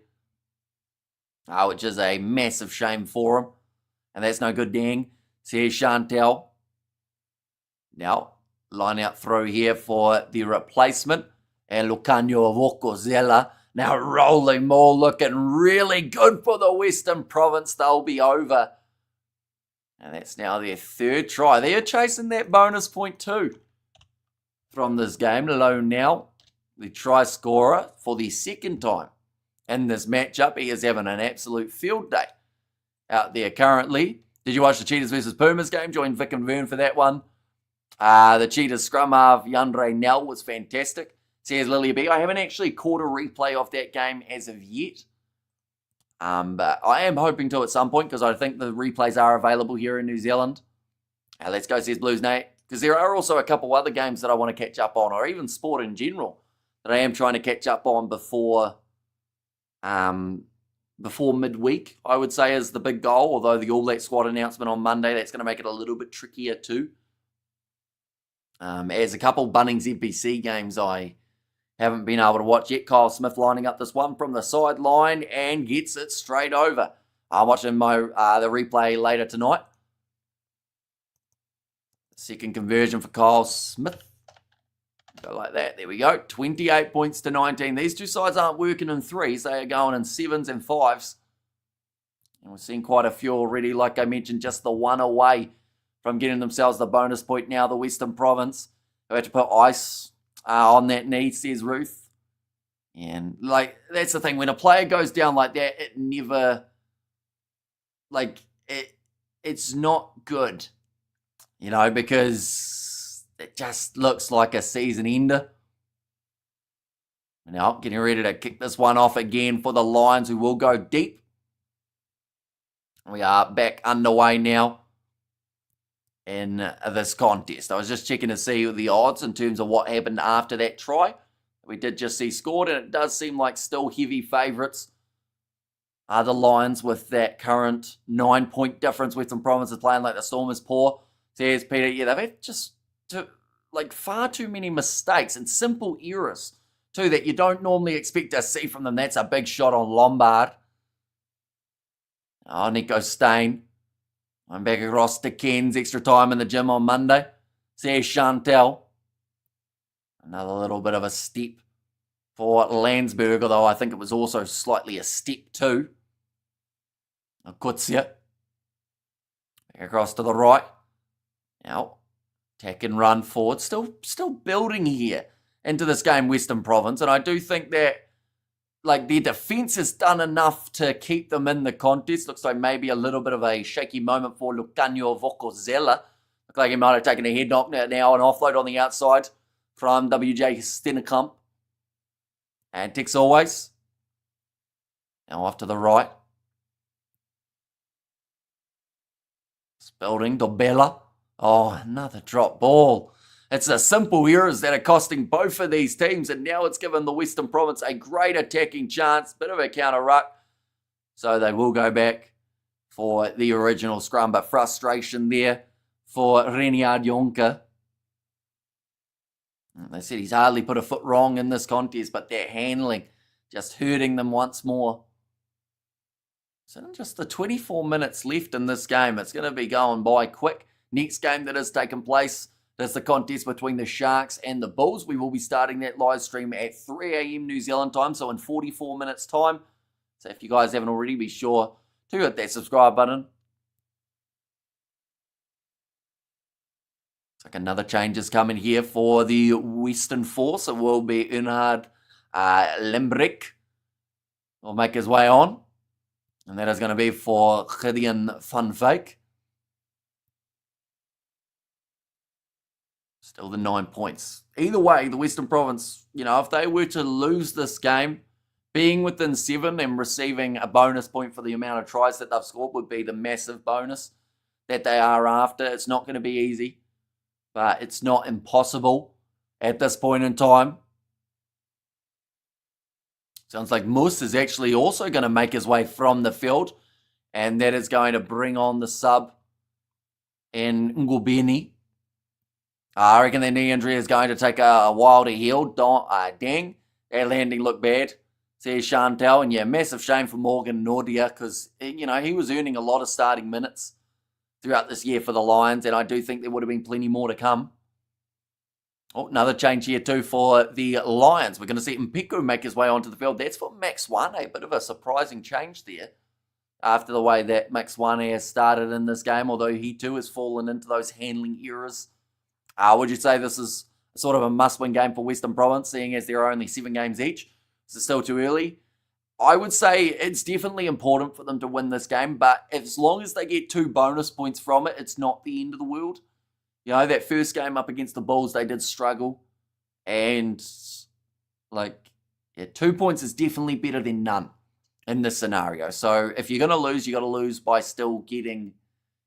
Which is a massive shame for him. And that's no good, dang. So here's Chantel. Now, line out throw here for the replacement. And Lucanio Vukozela. Now rolling more, looking really good for the Western Province. They'll be over. And that's now their 3rd try. They are chasing that bonus point too from this game. Low now, the try scorer for the 2nd time in this matchup. He is having an absolute field day out there currently. Did you watch the Cheetahs versus Pumas game? Join Vic and Vern for that one. The Cheetahs scrum half, Yandre Nell, was fantastic. Says Lily B. I haven't actually caught a replay of that game as of yet. But I am hoping to at some point, because I think the replays are available here in New Zealand. Let's go, says Blues Nate. Because there are also a couple other games that I want to catch up on, or even sport in general, that I am trying to catch up on before midweek, I would say, is the big goal. Although the All Black squad announcement on Monday, that's going to make it a little bit trickier too. As a couple Bunnings NPC games I haven't been able to watch yet. Kyle Smith lining up this one from the sideline and gets it straight over. I'm watching the replay later tonight. Second conversion for Kyle Smith. Go like that. There we go. 28 points to 19. These two sides aren't working in 3s. They are going in 7s and 5s. And we're seeing quite a few already. Like I mentioned, just the one away from getting themselves the bonus point now. The Western Province. They had to put ice on that knee, says Ruth. And, like, that's the thing. When a player goes down like that, it never, like, it's not good. You know, because it just looks like a season ender. Now, getting ready to kick this one off again for the Lions, who will go deep. We are back underway now in this contest. I was just checking to see the odds in terms of what happened after that try. We did just see scored, and it does seem like still heavy favourites are the Lions with that current 9-point difference. Western Province is playing like the Storm is poor. Says Peter, yeah, they've had just far too many mistakes and simple errors too that you don't normally expect to see from them. That's a big shot on Lombard. Oh, Nico Stain. I'm back across to Ken's extra time in the gym on Monday. Says Chantel. Another little bit of a step for Landsberg, although I think it was also slightly a step too. Kutsia. Across to the right. Now, attack and run forward. Still building here into this game, Western Province. And I do think that their defence has done enough to keep them in the contest. Looks like maybe a little bit of a shaky moment for Lucanio Vokozela. Looks like he might have taken a head knock now, an offload on the outside from WJ Stennekamp. And ticks always. Now off to the right. Building Dobella. Oh, another drop ball. It's the simple errors that are costing both of these teams, and now it's given the Western Province a great attacking chance. Bit of a counter ruck. So they will go back for the original scrum, but frustration there for Reniard Jonker. They said he's hardly put a foot wrong in this contest, but that handling just hurting them once more. So just the 24 minutes left in this game. It's going to be going by quick. Next game that has taken place is the contest between the Sharks and the Bulls. We will be starting that live stream at 3 a.m. New Zealand time, so in 44 minutes time. So if you guys haven't already, be sure to hit that subscribe button. Looks like another change is coming here for the Western Force. It will be Unhard Lembrek. Will make his way on. And that is going to be for Gideon van Wyk. Still the 9 points. Either way, the Western Province, if they were to lose this game, being within 7 and receiving a bonus point for the amount of tries that they've scored would be the massive bonus that they are after. It's not going to be easy, but it's not impossible at this point in time. Sounds like Moose is actually also going to make his way from the field, and that is going to bring on the sub in Ngubeni. I reckon their knee injury is going to take a while to heal. Dang, that landing looked bad. Says Chantel, and yeah, massive shame for Morgan Nordia because, he was earning a lot of starting minutes throughout this year for the Lions, and I do think there would have been plenty more to come. Oh, another change here too for the Lions. We're going to see Mpiku make his way onto the field. That's for Max Wane. A bit of a surprising change there after the way that Max Wane has started in this game, although he too has fallen into those handling errors. Would you say this is sort of a must-win game for Western Province, seeing as there are only 7 games each? Is it still too early? I would say it's definitely important for them to win this game, but as long as they get 2 bonus points from it, it's not the end of the world. That first game up against the Bulls, they did struggle. And, 2 points is definitely better than none in this scenario. So if you're going to lose, you got to lose by still getting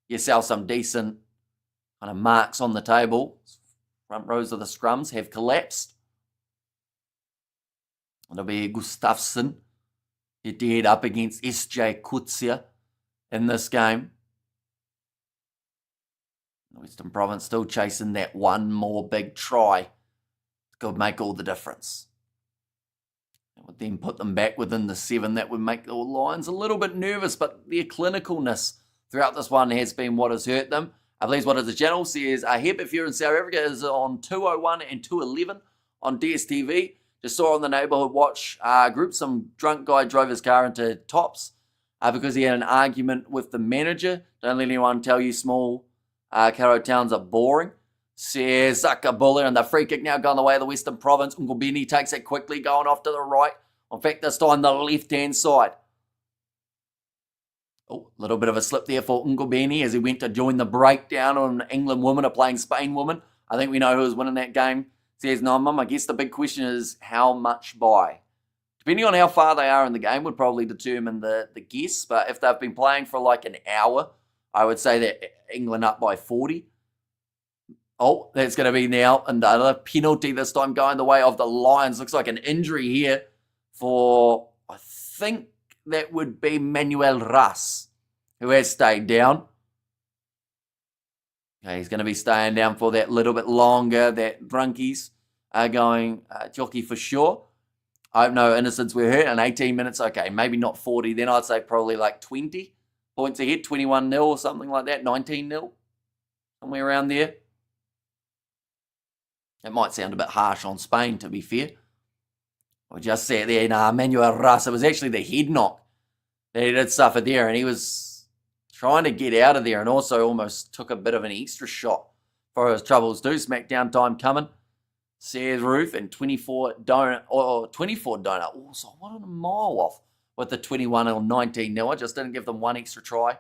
yourself some decent kind of marks on the table. Front rows of the scrums have collapsed. It'll be Gustafsson head up against SJ Kutsia in this game. Western Province still chasing that one more big try. Could make all the difference. It would then put them back within the 7. That would make the Lions a little bit nervous, but their clinicalness throughout this one has been what has hurt them. I believe what is the channel says, Hep, if you're in South Africa, is on 201 and 211 on DSTV. Just saw on the Neighbourhood Watch group, some drunk guy drove his car into Tops because he had an argument with the manager. Don't let anyone tell you small Caro Towns are boring. Says Zakabula, and the free kick now going the way of the Western Province. Ngubeni takes it quickly, going off to the right. In fact, this time the left-hand side. Oh, a little bit of a slip there for Ngubeni as he went to join the breakdown on England women are playing Spain women. I think we know who's winning that game. Says, no, Mum, I guess the big question is how much by? Depending on how far they are in the game would probably determine the guess. But if they've been playing for like an hour, I would say that England up by 40. Oh, that's going to be now another penalty, this time going the way of the Lions. Looks like an injury here for, I think that would be Manuel Ras, who has stayed down. Okay, he's going to be staying down for that little bit longer. That Drunkies are going jockey for sure. I hope no innocents were hurt in 18 minutes. Okay, maybe not 40. Then I'd say probably like 20 points ahead, 21-0 or something like that, 19-0, somewhere around there. It might sound a bit harsh on Spain, to be fair. We just sat there, Manuel Russ, it was actually the head knock that he did suffer there, and he was trying to get out of there and also almost took a bit of an extra shot for his troubles too. Smackdown time coming. Says Ruth and 24 donut. Oh, 24 donut. Oh, so I wanted a mile off with the 21 or 19 nil. I just didn't give them one extra try.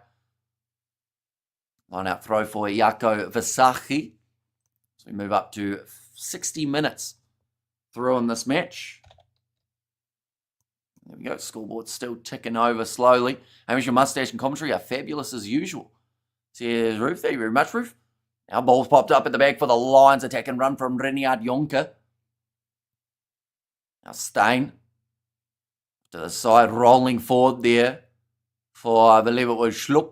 Line out throw for Jaco Visachi. So we move up to 60 minutes through in this match. There we go. Scoreboard's still ticking over slowly. Hamish, your mustache and commentary are fabulous as usual. Says Ruth. Thank you very much, Ruth. Now ball's popped up at the back for the Lions. Attack and run from Reniard Jonker. Now Stein to the side, rolling forward there for, I believe it was Schluck.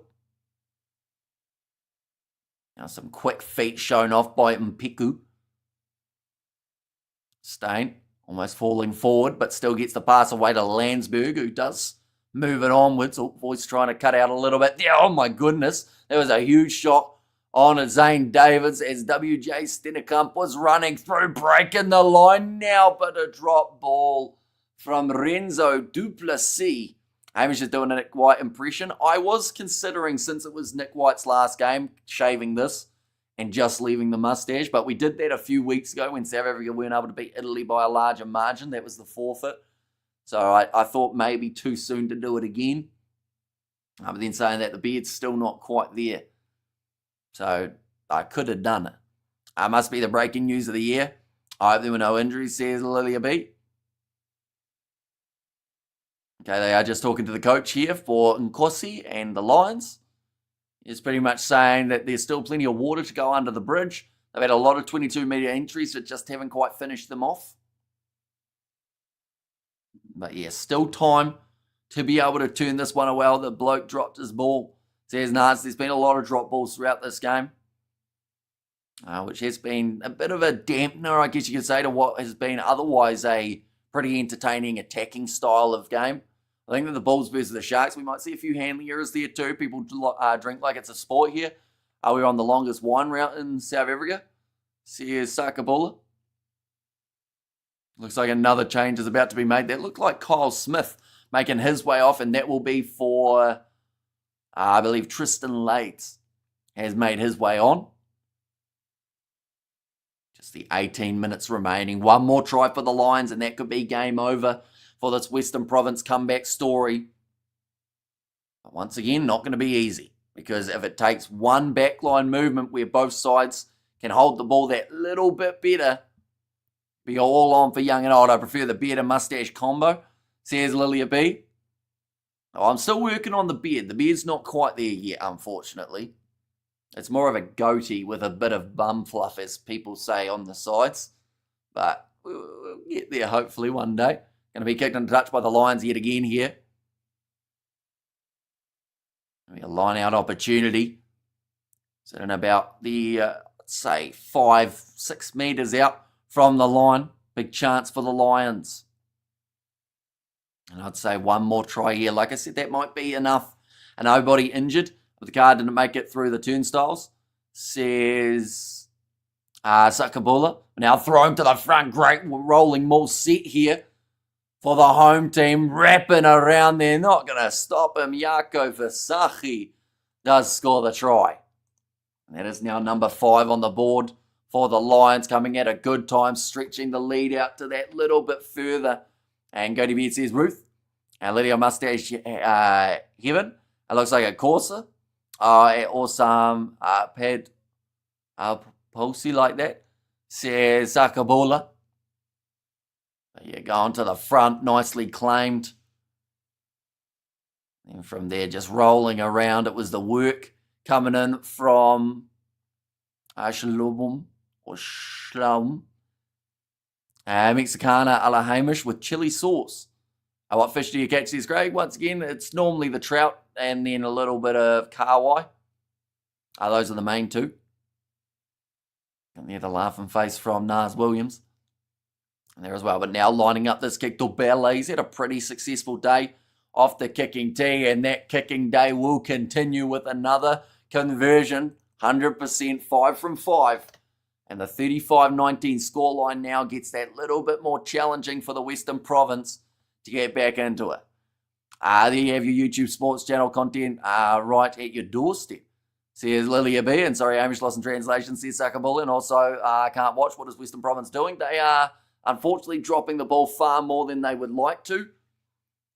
Now some quick feet shown off by Mpiku. Stein almost falling forward, but still gets the pass away to Landsberg, who does move it onwards. Oh, voice trying to cut out a little bit there. Oh my goodness. That was a huge shot on Zane Davids as WJ Stennekamp was running through, breaking the line now, but a drop ball from Renzo Duplessis. Hamish is doing a Nick White impression. I was considering, since it was Nick White's last game, shaving this and just leaving the mustache, but we did that a few weeks ago when South Africa weren't able to beat Italy by a larger margin. That was the forfeit. So I thought maybe too soon to do it again. But then saying that, the beard's still not quite there. So I could have done it. Must be the breaking news of the year. I hope there were no injuries, says Lilia B. Okay, they are just talking to the coach here for Nkosi and the Lions. He's pretty much saying that there's still plenty of water to go under the bridge. They've had a lot of 22-metre entries that just haven't quite finished them off. But yeah, still time to be able to turn this one away. The bloke dropped his ball. Says Nars, there's been a lot of drop balls throughout this game, which has been a bit of a dampener, I guess you could say, to what has been otherwise a pretty entertaining attacking style of game. I think that the Bulls versus the Sharks, we might see a few handling errors there too. People drink like it's a sport here. We're on the longest wine route in South Africa. Here's Sakabula. Looks like another change is about to be made. That looked like Kyle Smith making his way off, and that will be for, I believe, Tristan Lates has made his way on. Just the 18 minutes remaining. One more try for the Lions, and that could be game over for this Western Province comeback story. But once again, not going to be easy, because if it takes one backline movement where both sides can hold the ball that little bit better, be all on for young and old. I prefer the beard and mustache combo, says Lilia B. Oh, I'm still working on the beard. The beard's not quite there yet, unfortunately. It's more of a goatee with a bit of bum fluff, as people say, on the sides. But we'll get there hopefully one day. Going to be kicked into touch by the Lions yet again here. A line-out opportunity. Sitting about the, let's say, 5-6 metres out from the line. Big chance for the Lions. And I'd say one more try here. Like I said, that might be enough. And nobody injured, but the car didn't make it through the turnstiles. Says Sakabula. Now thrown to the front. Great rolling maul set here for the home team. Wrapping around there. Not going to stop him. Jaco Visachi does score the try. And that is now number 5 on the board for the Lions, coming at a good time, stretching the lead out to that little bit further. And Go to Bed says Ruth. And Lydia Mustache Heaven. It looks like a Corsa. Or some pad pulsey like that. Says Sakabola. Yeah, going to the front, nicely claimed. And from there, just rolling around. It was the work coming in from Shalom or Shlaum. Mexicana a la Hamish with chili sauce. What fish do you catch these, Greg? Once again, it's normally the trout and then a little bit of kahawai. Those are the main two. And there the laughing face from Nars Williams. And there as well. But now lining up this kick to Bella. He's had a pretty successful day off the kicking tee. And that kicking day will continue with another conversion. 100%, 5 from 5. And the 35-19 scoreline now gets that little bit more challenging for the Western Province to get back into it. There you have your YouTube Sports Channel content right at your doorstep. Says Lilia B, and sorry, Amish lost in translation, says Sakabula, and also can't watch. What is Western Province doing? They are unfortunately dropping the ball far more than they would like to,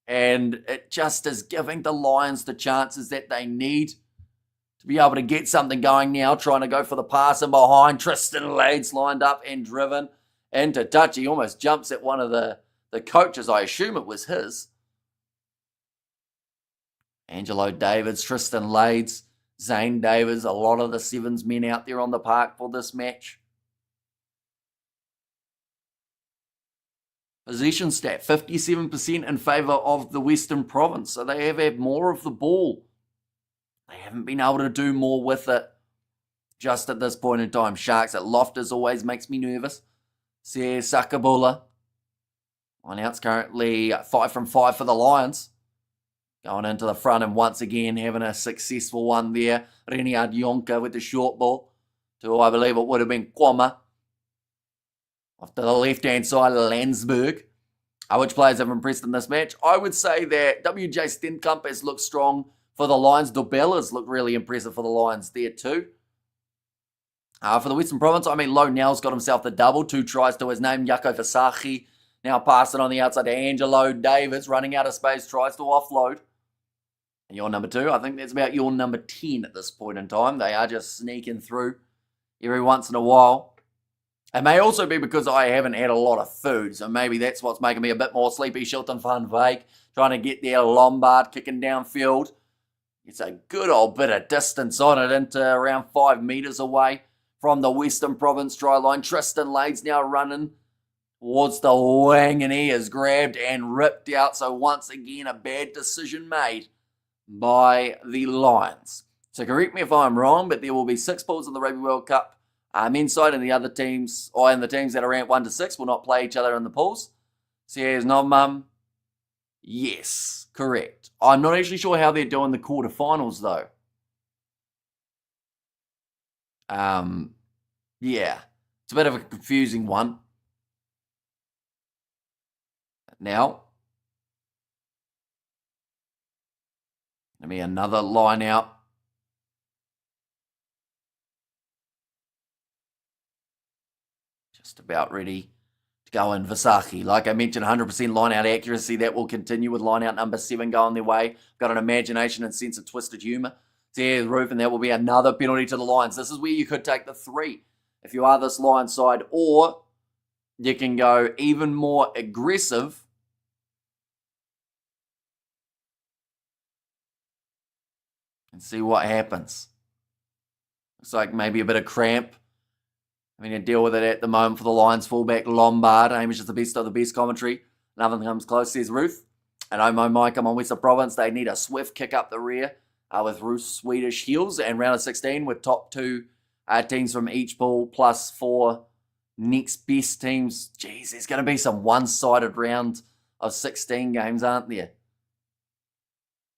and it just is giving the Lions the chances that they need to be able to get something going now, trying to go for the pass and behind. Tristan Lades lined up and driven into touch. He almost jumps at one of the coaches. I assume it was his. Angelo Davids, Tristan Lades, Zane Davids, a lot of the Sevens men out there on the park for this match. Possession stat, 57% in favour of the Western Province. So they have had more of the ball. They haven't been able to do more with it just at this point in time. Sharks at Loftus always makes me nervous. Says Sakabula. Line out's currently 5 from 5 for the Lions. Going into the front and once again having a successful one there. Reniard Yonka with the short ball to, I believe it would have been Kwama. Off to the left-hand side, Landsberg. Which players have impressed in this match? I would say that WJ Stenkamp has looked strong for the Lions. Dobela's looked really impressive for the Lions there too. For the Western Province, Lo Nell's got himself the double. 2 tries to his name. Yako Vasachi now passing on the outside to Angelo Davids. Running out of space, tries to offload. And your number 2, I think that's about your number 10 at this point in time. They are just sneaking through every once in a while. It may also be because I haven't had a lot of food, so maybe that's what's making me a bit more sleepy. Shilton van Wyk trying to get there. Lombard kicking downfield. It's a good old bit of distance on it into around 5 metres away from the Western Province try line. Tristan Lades now running towards the wing, and he is grabbed and ripped out. So once again, a bad decision made by the Lions. So correct me if I'm wrong, but there will be 6 pools in the Rugby World Cup men's side, and the other teams, and the teams that are ranked 1 to 6 will not play each other in the pools. So here's Nom. Yes, correct. I'm not actually sure how they're doing the quarterfinals though. Yeah, it's a bit of a confusing one. Now, let me another line out. Just about ready to go in. Vasachi, like I mentioned, 100% line out accuracy. That will continue with line out number 7 going their way. Got an imagination and sense of twisted humour. There's Roof, and that will be another penalty to the Lions. This is where you could take the 3 if you are this Lions side, or you can go even more aggressive and see what happens. Looks like maybe a bit of cramp. To deal with it at the moment for the Lions fullback Lombard. Hamish is the best of the best commentary. Nothing comes close, says Ruth. And Omo Mike, I'm on Western Province. They need a swift kick up the rear with Ruth's Swedish heels. And round of 16 with top 2 teams from each pool plus 4 next best teams. Jeez, there's going to be some one-sided round of 16 games, aren't there?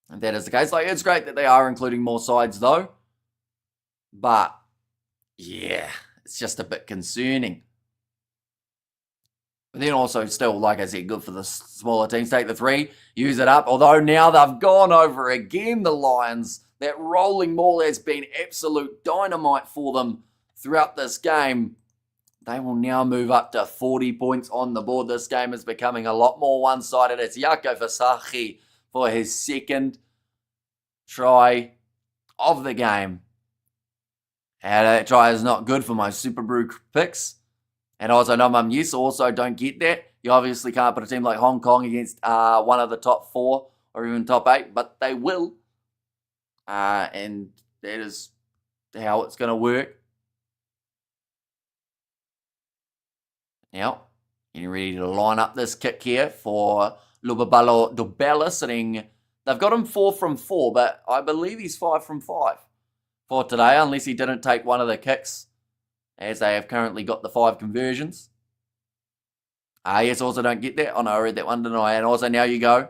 And that is the case. It's great that they are including more sides though. But, yeah, it's just a bit concerning. But then also still, like I said, good for the smaller teams. Take the 3, use it up. Although now they've gone over again, the Lions. That rolling ball has been absolute dynamite for them throughout this game. They will now move up to 40 points on the board. This game is becoming a lot more one-sided. It's Yako Vasachi for his 2nd try of the game. And that try is not good for my Super Brew picks. And also, yes, also don't get that. You obviously can't put a team like Hong Kong against one of the top 4 or even top 8, but they will. And that is how it's going to work. Now, getting ready to line up this kick here for Lubabalo Dobella sitting. They've got him 4 from 4, but I believe he's 5 from 5 for today, unless he didn't take one of the kicks, as they have currently got the 5 conversions. Yes, also don't get that. Oh no, I read that one, didn't I? And also now you go.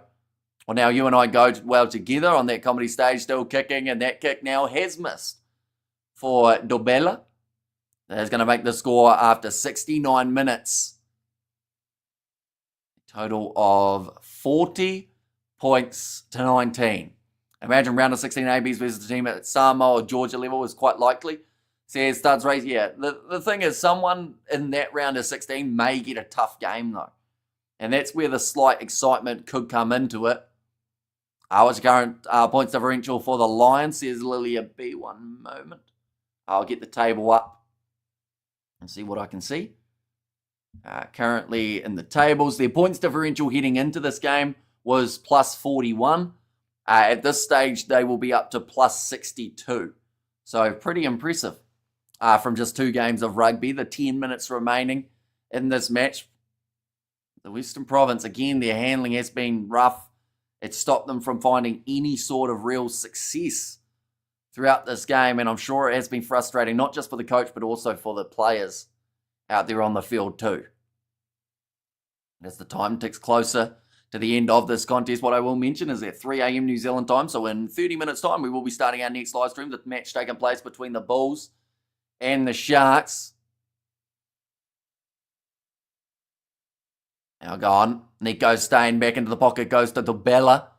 Well, now you and I go well together on that comedy stage, still kicking, and that kick now has missed for Dobella. That's going to make the score after 69 minutes. Total of 40 points to 19. Imagine round of 16 ABs versus the team at Samoa or Georgia level is quite likely. Says Studs Race, yeah. The thing is, someone in that round of 16 may get a tough game, though. And that's where the slight excitement could come into it. What's the current points differential for the Lions? Says Lilia B. One moment. I'll get the table up and see what I can see. Currently in the tables, their points differential heading into this game was plus 41. At this stage, they will be up to plus 62. So pretty impressive from just 2 games of rugby. The 10 minutes remaining in this match. The Western Province, again, their handling has been rough. It stopped them from finding any sort of real success throughout this game. And I'm sure it has been frustrating, not just for the coach, but also for the players out there on the field too. As the time ticks closer to the end of this contest, what I will mention is at 3 a.m. New Zealand time, so in 30 minutes time, we will be starting our next live stream. The match taking place between the Bulls and the Sharks. Now go on. Nico staying back into the pocket, goes to Bella.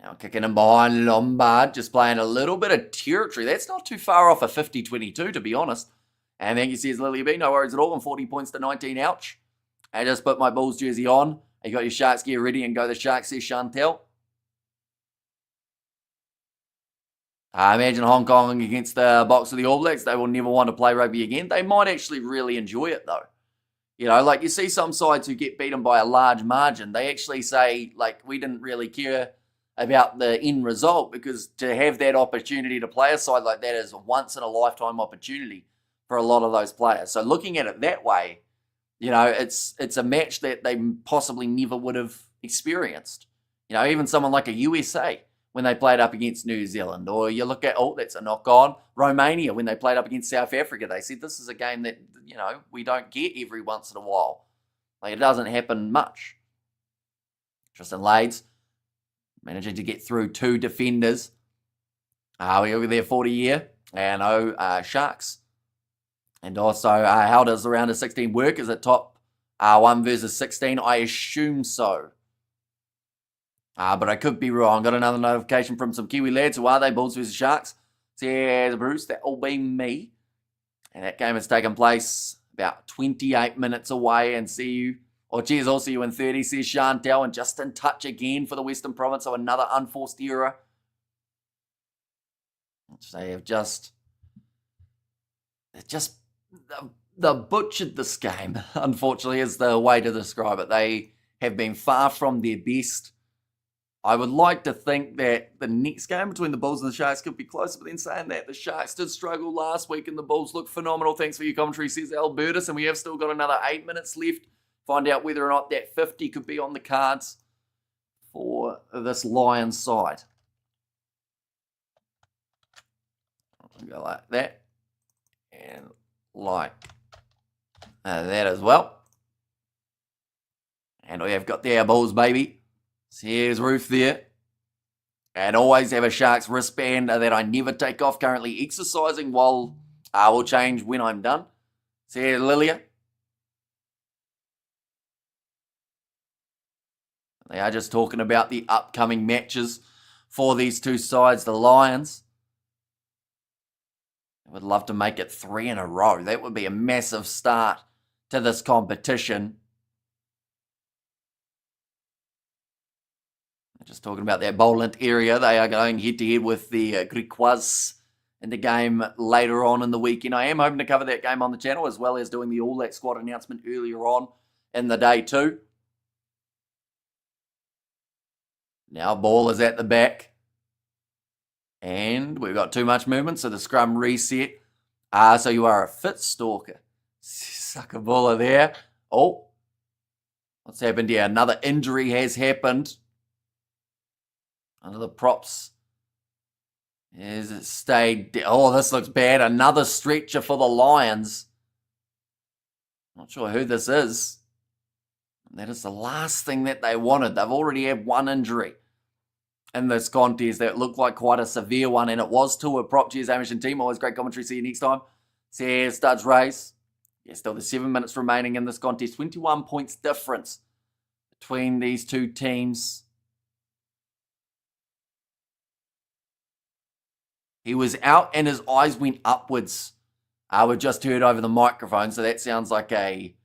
Now kicking him behind Lombard, just playing a little bit of territory. That's not too far off a 50-22, to be honest. And then you see his Lily B, no worries at all, and 40 points to 19, ouch. I just put my Bulls jersey on. You got your Sharks gear ready and go the Sharks, says Chantel. I imagine Hong Kong against the box of the All Blacks, they will never want to play rugby again. They might actually really enjoy it though. You know, like you see some sides who get beaten by a large margin, they actually say, like, we didn't really care about the end result, because to have that opportunity to play a side like that is a once in a lifetime opportunity for a lot of those players. So looking at it that way, you know, it's a match that they possibly never would have experienced. You know, even someone like a USA when they played up against New Zealand, or you look at, oh, that's a knock on, Romania when they played up against South Africa, they said this is a game that, you know, we don't get every once in a while. Like, it doesn't happen much. Tristan Lades managing to get through 2 defenders. We over there 40 year, and Sharks. And also, how does the round of 16 work? Is it top 1 versus 16? I assume so. But I could be wrong. Got another notification from some Kiwi lads. Who are they? Bulls versus Sharks. Says Bruce, that will be me. And that game has taken place about 28 minutes away. And see you, or cheers, I'll see you in 30, says Chantel. And just in touch again for the Western Province. So another unforced error. They have just butchered this game, unfortunately, is the way to describe it. They have been far from their best. I would like to think that the next game between the Bulls and the Sharks could be closer, but then saying that, the Sharks did struggle last week and the Bulls look phenomenal. Thanks for your commentary, says Albertus, and we have still got another 8 minutes left. Find out whether or not that 50 could be on the cards for this Lions side. I'll go like that, and like that as well. And we have got the Bulls, baby. So here's Ruth there. And always have a Sharks wristband that I never take off. Currently exercising while will change when I'm done. So here's Lilia. They are just talking about the upcoming matches for these two sides, the Lions. I would love to make it 3 in a row. That would be a massive start to this competition. Just talking about that Boland area. They are going head-to-head with the Griquois in the game later on in the weekend. I am hoping to cover that game on the channel, as well as doing the All Black squad announcement earlier on in the day too. Now ball is at the back. And we've got too much movement, so the scrum reset. So you are a fit stalker. Sucker baller there. Oh, what's happened here? Another injury has happened. Under the props. Is it stayed? Oh, this looks bad. Another stretcher for the Lions. Not sure who this is. That is the last thing that they wanted. They've already had one injury in this contest that looked like quite a severe one, and it was to a prop. Cheers, Amish and team. Always great commentary. See you next time. Says Studs Race. Yeah, still there's 7 minutes remaining in this contest. 21 points difference between these two teams. He was out and his eyes went upwards. We've just heard over the microphone, so that sounds like a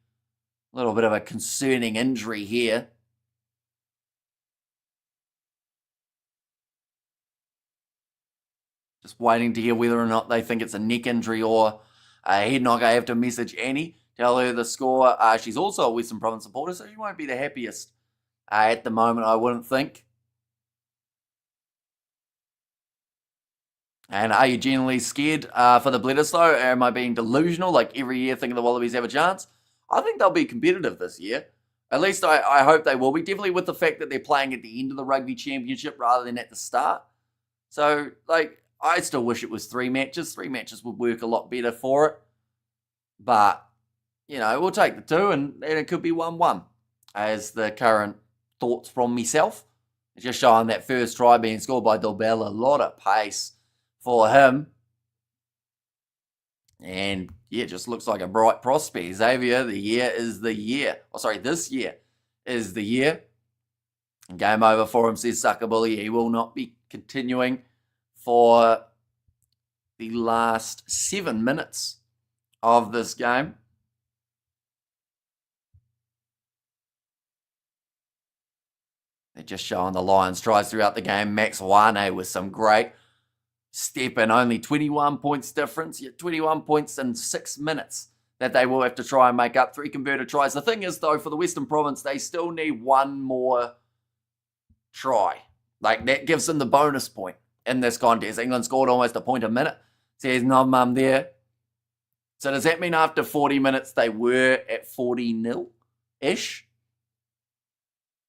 little bit of a concerning injury here. Just waiting to hear whether or not they think it's a neck injury or a head knock. I have to message Annie, tell her the score. She's also a Western Province supporter, so she won't be the happiest at the moment, I wouldn't think. And are you genuinely scared for the Bledisloe? Am I being delusional, like every year thinking the Wallabies have a chance? I think they'll be competitive this year. At least I hope they will be. Definitely with the fact that they're playing at the end of the Rugby Championship rather than at the start. So, I still wish it was 3 matches. 3 matches would work a lot better for it. But, we'll take the 2 and it could be 1-1 as the current thoughts from myself. Just showing that first try being scored by Dobell, a lot of pace for him. And, it just looks like a bright prospect. Xavier, this year is the year. Game over for him, says Sakabully. He will not be continuing for the last 7 minutes of this game. They're just showing the Lions tries throughout the game. Max Wane with some great step in, only 21 points difference, yet 21 points in 6 minutes that they will have to try and make up. 3 converted tries. The thing is, though, for the Western Province, they still need 1 more try. That gives them the bonus point in this contest. England scored almost a point a minute. Says Nom Mum there. So does that mean after 40 minutes they were at 40-0-ish?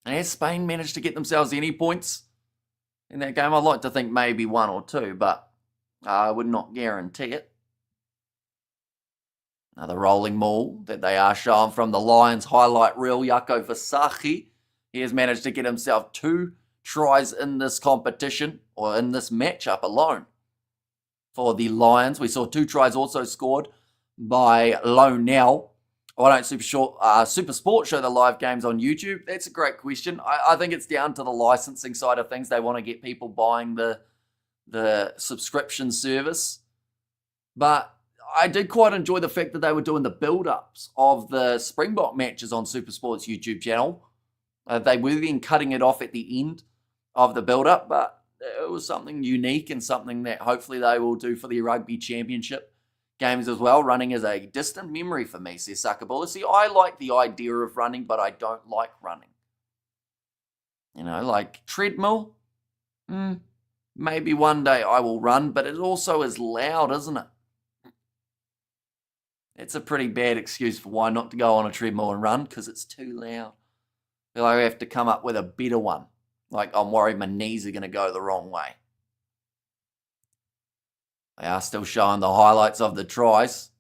And has Spain managed to get themselves any points in that game? I'd like to think maybe 1 or 2, but I would not guarantee it. Another rolling maul that they are showing from the Lions highlight reel. Jaco Visagie. He has managed to get himself 2 tries in this competition, or in this matchup alone. For the Lions, we saw 2 tries also scored by Lonell. Why don't Super Sport show the live games on YouTube? That's a great question. I think it's down to the licensing side of things. They want to get people buying the subscription service. But I did quite enjoy the fact that they were doing the build-ups of the Springbok matches on Super Sport's YouTube channel. They were then cutting it off at the end of the build-up, but it was something unique and something that hopefully they will do for the Rugby Championship games as well. Running is a distant memory for me, says Sakabula. See, I like the idea of running, but I don't like running. Treadmill, maybe one day I will run, but it also is loud, isn't it? It's a pretty bad excuse for why not to go on a treadmill and run, because it's too loud. I feel like I have to come up with a better one. I'm worried my knees are going to go the wrong way. They are still showing the highlights of the tries.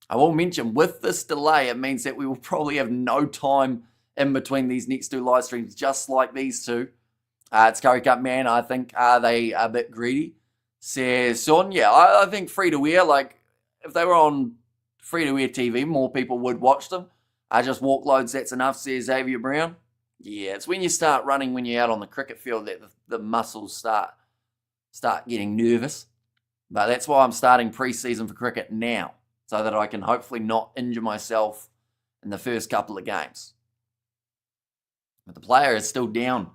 I will mention, with this delay, it means that we will probably have no time in between these next 2 live streams, just like these 2. It's Currie Cup Man. I think, are they a bit greedy? Says Sean. Yeah, I think free-to-air, if they were on free-to-air TV, more people would watch them. Just walk loads, that's enough, says Xavier Brown. Yeah, it's when you start running when you're out on the cricket field that the muscles start getting nervous. But that's why I'm starting pre-season for cricket now, so that I can hopefully not injure myself in the first couple of games. But the player is still down,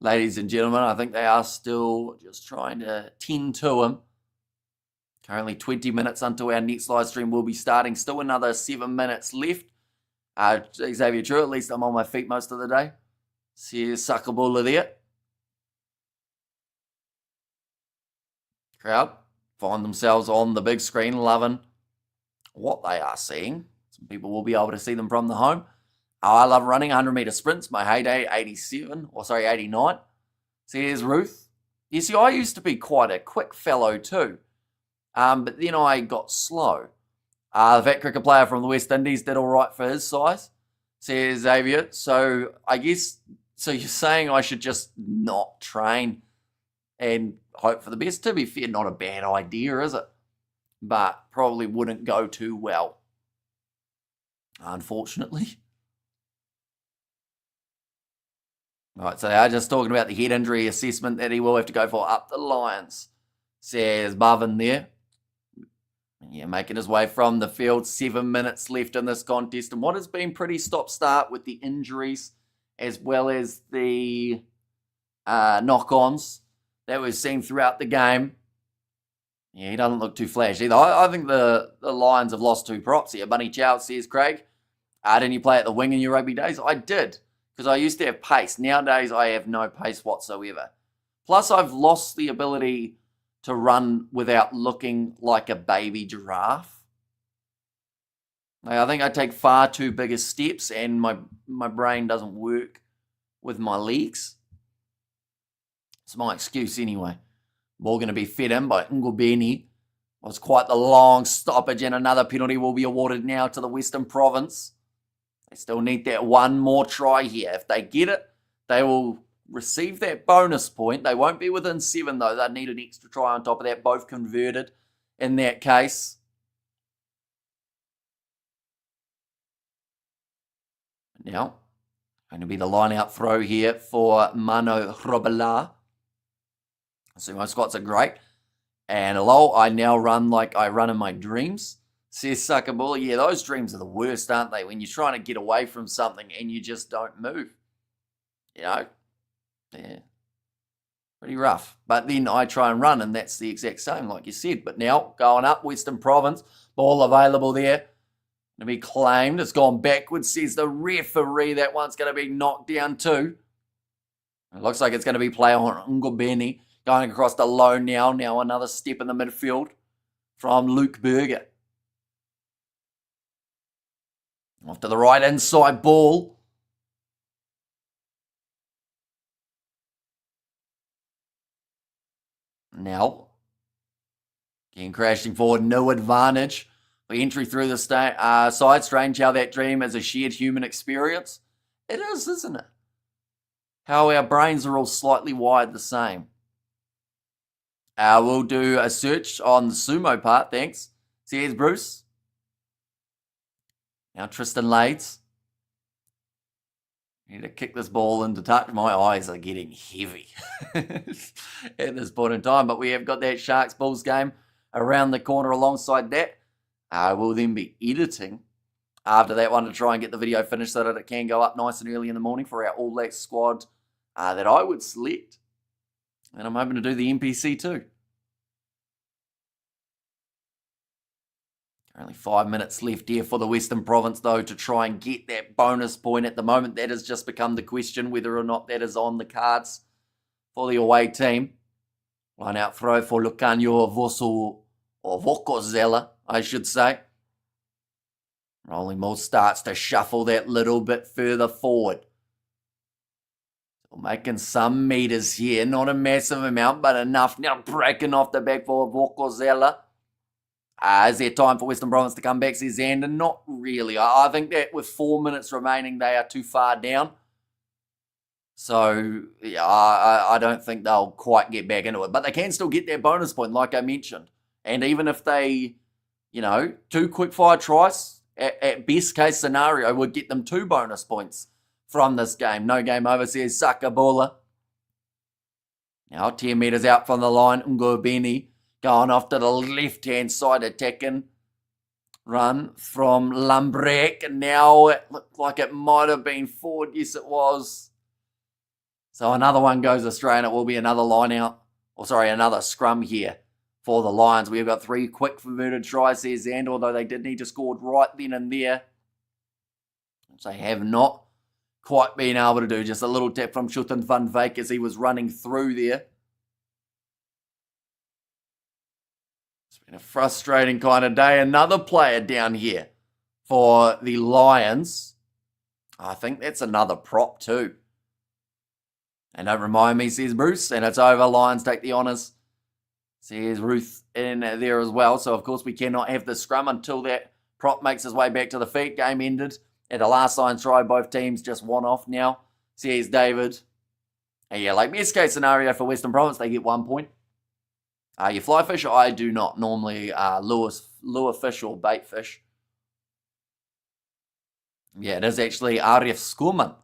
ladies and gentlemen. I think they are still just trying to tend to him. Currently 20 minutes until our next live stream will be starting. Still another 7 minutes left. Xavier Drew, at least I'm on my feet most of the day. See Sakabula there. Crowd find themselves on the big screen, loving what they are seeing. Some people will be able to see them from the home. I love running 100-meter sprints. My heyday, 89. See, here's Ruth. You see, I used to be quite a quick fellow too. But then I got slow. The vet cricket player from the West Indies did all right for his size, says Xavier. So I guess, you're saying I should just not train and hope for the best? To be fair, not a bad idea, is it? but probably wouldn't go too well, unfortunately. All right, so they are just talking about the head injury assessment that he will have to go for up the Lions, says Bavin there. Yeah, making his way from the field. 7 minutes left in this contest, and what has been pretty stop-start with the injuries as well as the knock-ons that we've seen throughout the game. Yeah, he doesn't look too flashy either. I think the Lions have lost 2 props here. Bunny Chow says, Craig, didn't you play at the wing in your rugby days? I did, because I used to have pace. Nowadays, I have no pace whatsoever. Plus, I've lost the ability to run without looking like a baby giraffe. I think I take far too big steps, and my brain doesn't work with my legs. It's my excuse anyway. Ball going to be fed in by Ngobeni. Was quite the long stoppage, and another penalty will be awarded now to the Western Province. They still need that one more try here. If they get it, they will receive that bonus point. They won't be within 7 though. They need an extra try on top of that. Both converted in that case. Now, going to be the line-out throw here for Mano Robela. Sumo squats are great. And hello, I now run like I run in my dreams, says Sakabula. Yeah, those dreams are the worst, aren't they? When you're trying to get away from something and you just don't move. You know? Yeah. Pretty rough. But then I try and run, and that's the exact same, like you said. But now, going up, Western Province. Ball available there. To be claimed. It's gone backwards, says the referee. That one's going to be knocked down too. It looks like it's going to be play on Ngobeni. Going across the low now. Now another step in the midfield from Luke Berger. Off to the right inside ball. Now, again crashing forward, no advantage. The entry through the side. Strange how that dream is a shared human experience. It is, isn't it? How our brains are all slightly wired the same. We'll do a search on the sumo part, thanks. Says Bruce. Now Tristan Lades. Need to kick this ball into touch. My eyes are getting heavy at this point in time. But we have got that Sharks Bulls game around the corner alongside that. We'll then be editing after that one to try and get the video finished so that it can go up nice and early in the morning for our All Blacks squad that I would select. And I'm hoping to do the NPC too. Only 5 minutes left here for the Western Province, though, to try and get that bonus point. At the moment, that has just become the question, whether or not that is on the cards for the away team. Line out throw for Lucanio Vosu, or Vokozela, I should say. Rolling Maul starts to shuffle that little bit further forward. Making some meters here, not a massive amount, but enough. Now breaking off the back for Vokozela. Is there time for Western Province to come back, says Xander? Not really. I think that with 4 minutes remaining, they are too far down. So, yeah, I don't think they'll quite get back into it. But they can still get their bonus point, like I mentioned. And even if they, 2 quick-fire tries, at best case scenario, would get them 2 bonus points from this game. No game over, says Sakabola. Now 10 metres out from the line, Ngobeni going off to the left-hand side, attacking. Run from Lambrek, and now it looked like it might have been forward. Yes, it was. So another one goes astray, and it will be another another scrum here for the Lions. We've got 3 quick converted tries there, and although they did need to score right then and there, which they have not quite been able to do. Just a little tap from Schutten van Veek as he was running through there. It's been a frustrating kind of day. Another player down here for the Lions. I think that's another prop too. And don't remind me, says Bruce. And it's over. Lions take the honours. Says Ruth in there as well. So, of course, we cannot have the scrum until that prop makes his way back to the feet. Game ended at the last Lions try. Both teams just one off now. Says David. And yeah, like best case scenario for Western Province, they get 1 point. Your fly fish, I do not normally lure fish or bait fish. Yeah, it is actually Arif Skurman,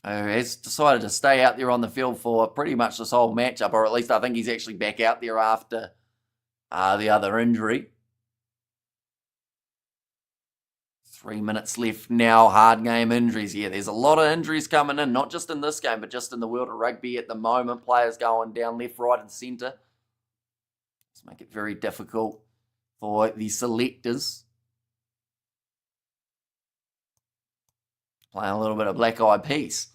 who has decided to stay out there on the field for pretty much this whole matchup, or at least I think he's actually back out there after the other injury. 3 minutes left now, hard game injuries. Yeah, there's a lot of injuries coming in, not just in this game, but just in the world of rugby at the moment. Players going down left, right, and centre. Let's make it very difficult for the selectors. Playing a little bit of black eye peas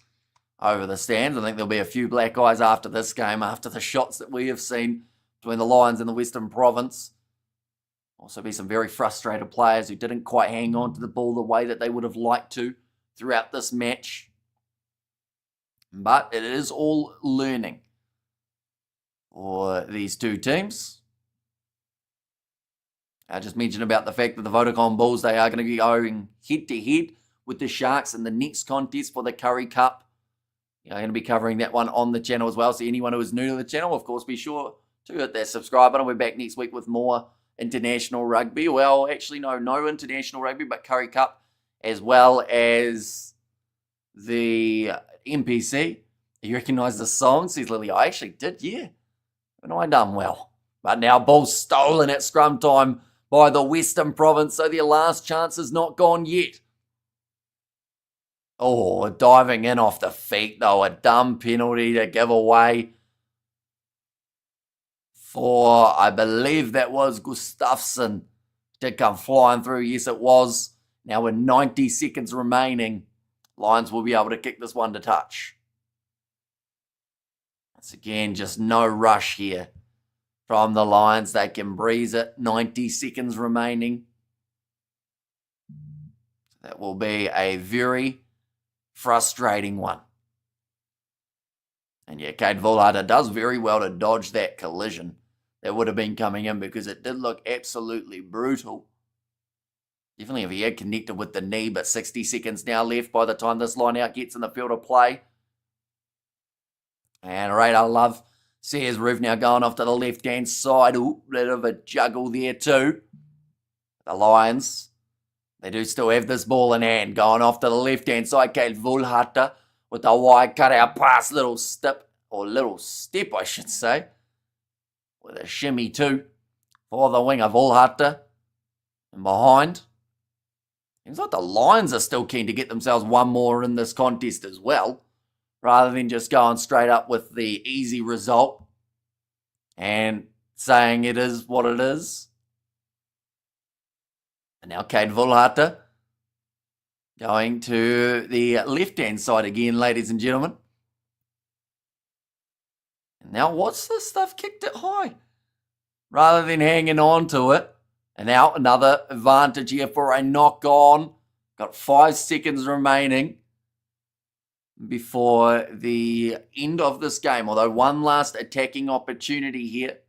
over the stands. I think there'll be a few black eyes after this game, after the shots that we have seen between the Lions and the Western Province. Also be some very frustrated players who didn't quite hang on to the ball the way that they would have liked to throughout this match. But it is all learning for these two teams. I just mentioned about the fact that the Vodacom Bulls, they are going to be going head-to-head with the Sharks in the next contest for the Currie Cup. I'm going to be covering that one on the channel as well. So anyone who is new to the channel, of course, be sure to hit that subscribe button. We're back next week with more international rugby. Well, actually, no international rugby, but Currie Cup as well as the NPC. You recognise the song? Says Lily. I actually did, yeah. And I done well. But now ball stolen at scrum time by the Western Province, so their last chance is not gone yet. Oh, diving in off the feet, though. A dumb penalty to give away for, I believe that was Gustafsson, to come flying through. Yes, it was. Now with 90 seconds remaining, Lions will be able to kick this one to touch. Once again, just no rush here from the Lions. They can breeze it. 90 seconds remaining. That will be a very frustrating one. And yeah, Cade Volharter does very well to dodge that collision that would have been coming in, because it did look absolutely brutal. Definitely if he had connected with the knee, but 60 seconds now left by the time this line out gets in the field of play. And Radar Love sees Roof now going off to the left-hand side. Ooh, bit of a juggle there too. The Lions, they do still have this ball in hand. Going off to the left-hand side, Cade Volharter with a wide cut-out pass. Little step, I should say. With a shimmy too for the winger Volharter. And behind, seems like the Lions are still keen to get themselves one more in this contest as well, rather than just going straight up with the easy result and saying it is what it is. And now Cade Volharter going to the left-hand side again, ladies and gentlemen. And now what's this stuff? Kicked it high rather than hanging on to it. And now another advantage here for a knock on. Got 5 seconds remaining before the end of this game. Although one last attacking opportunity here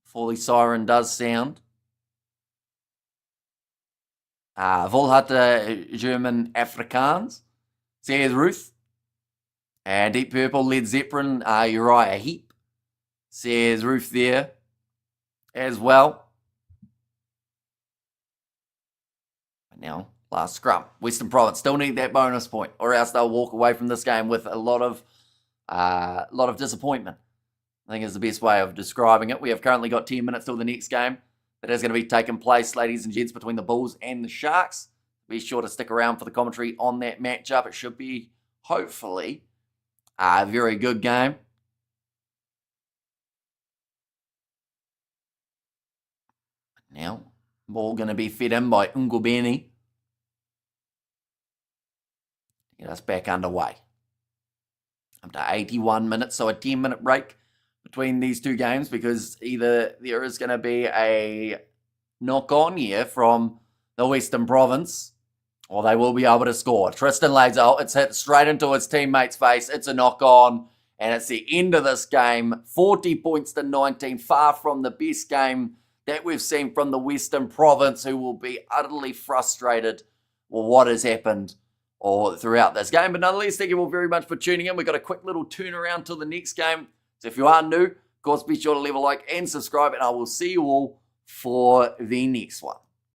before the siren does sound. Volharter, German Afrikaans. Says Ruth. And Deep Purple, Led Zeppelin, Uriah Heep. Says Ruth there as well. Now, last scrum. Western Province still need that bonus point, or else they'll walk away from this game with a lot of disappointment. I think is the best way of describing it. We have currently got 10 minutes till the next game that is going to be taking place, ladies and gents, between the Bulls and the Sharks. Be sure to stick around for the commentary on that matchup. It should be, hopefully, a very good game. Now, ball going to be fed in by Ngubeni. Get us back underway. Up to 81 minutes, so a 10-minute break between these two games, because either there is going to be a knock-on here from the Western Province, or they will be able to score. Tristan Laser, it's hit straight into his teammate's face. It's a knock-on, and it's the end of this game. 40 points to 19, far from the best game that we've seen from the Western Province, who will be utterly frustrated with what has happened all throughout this game. But nonetheless, thank you all very much for tuning in. We've got a quick little turnaround till the next game. So if you are new, Of course, be sure to leave a like and subscribe, and I will see you all for the next one.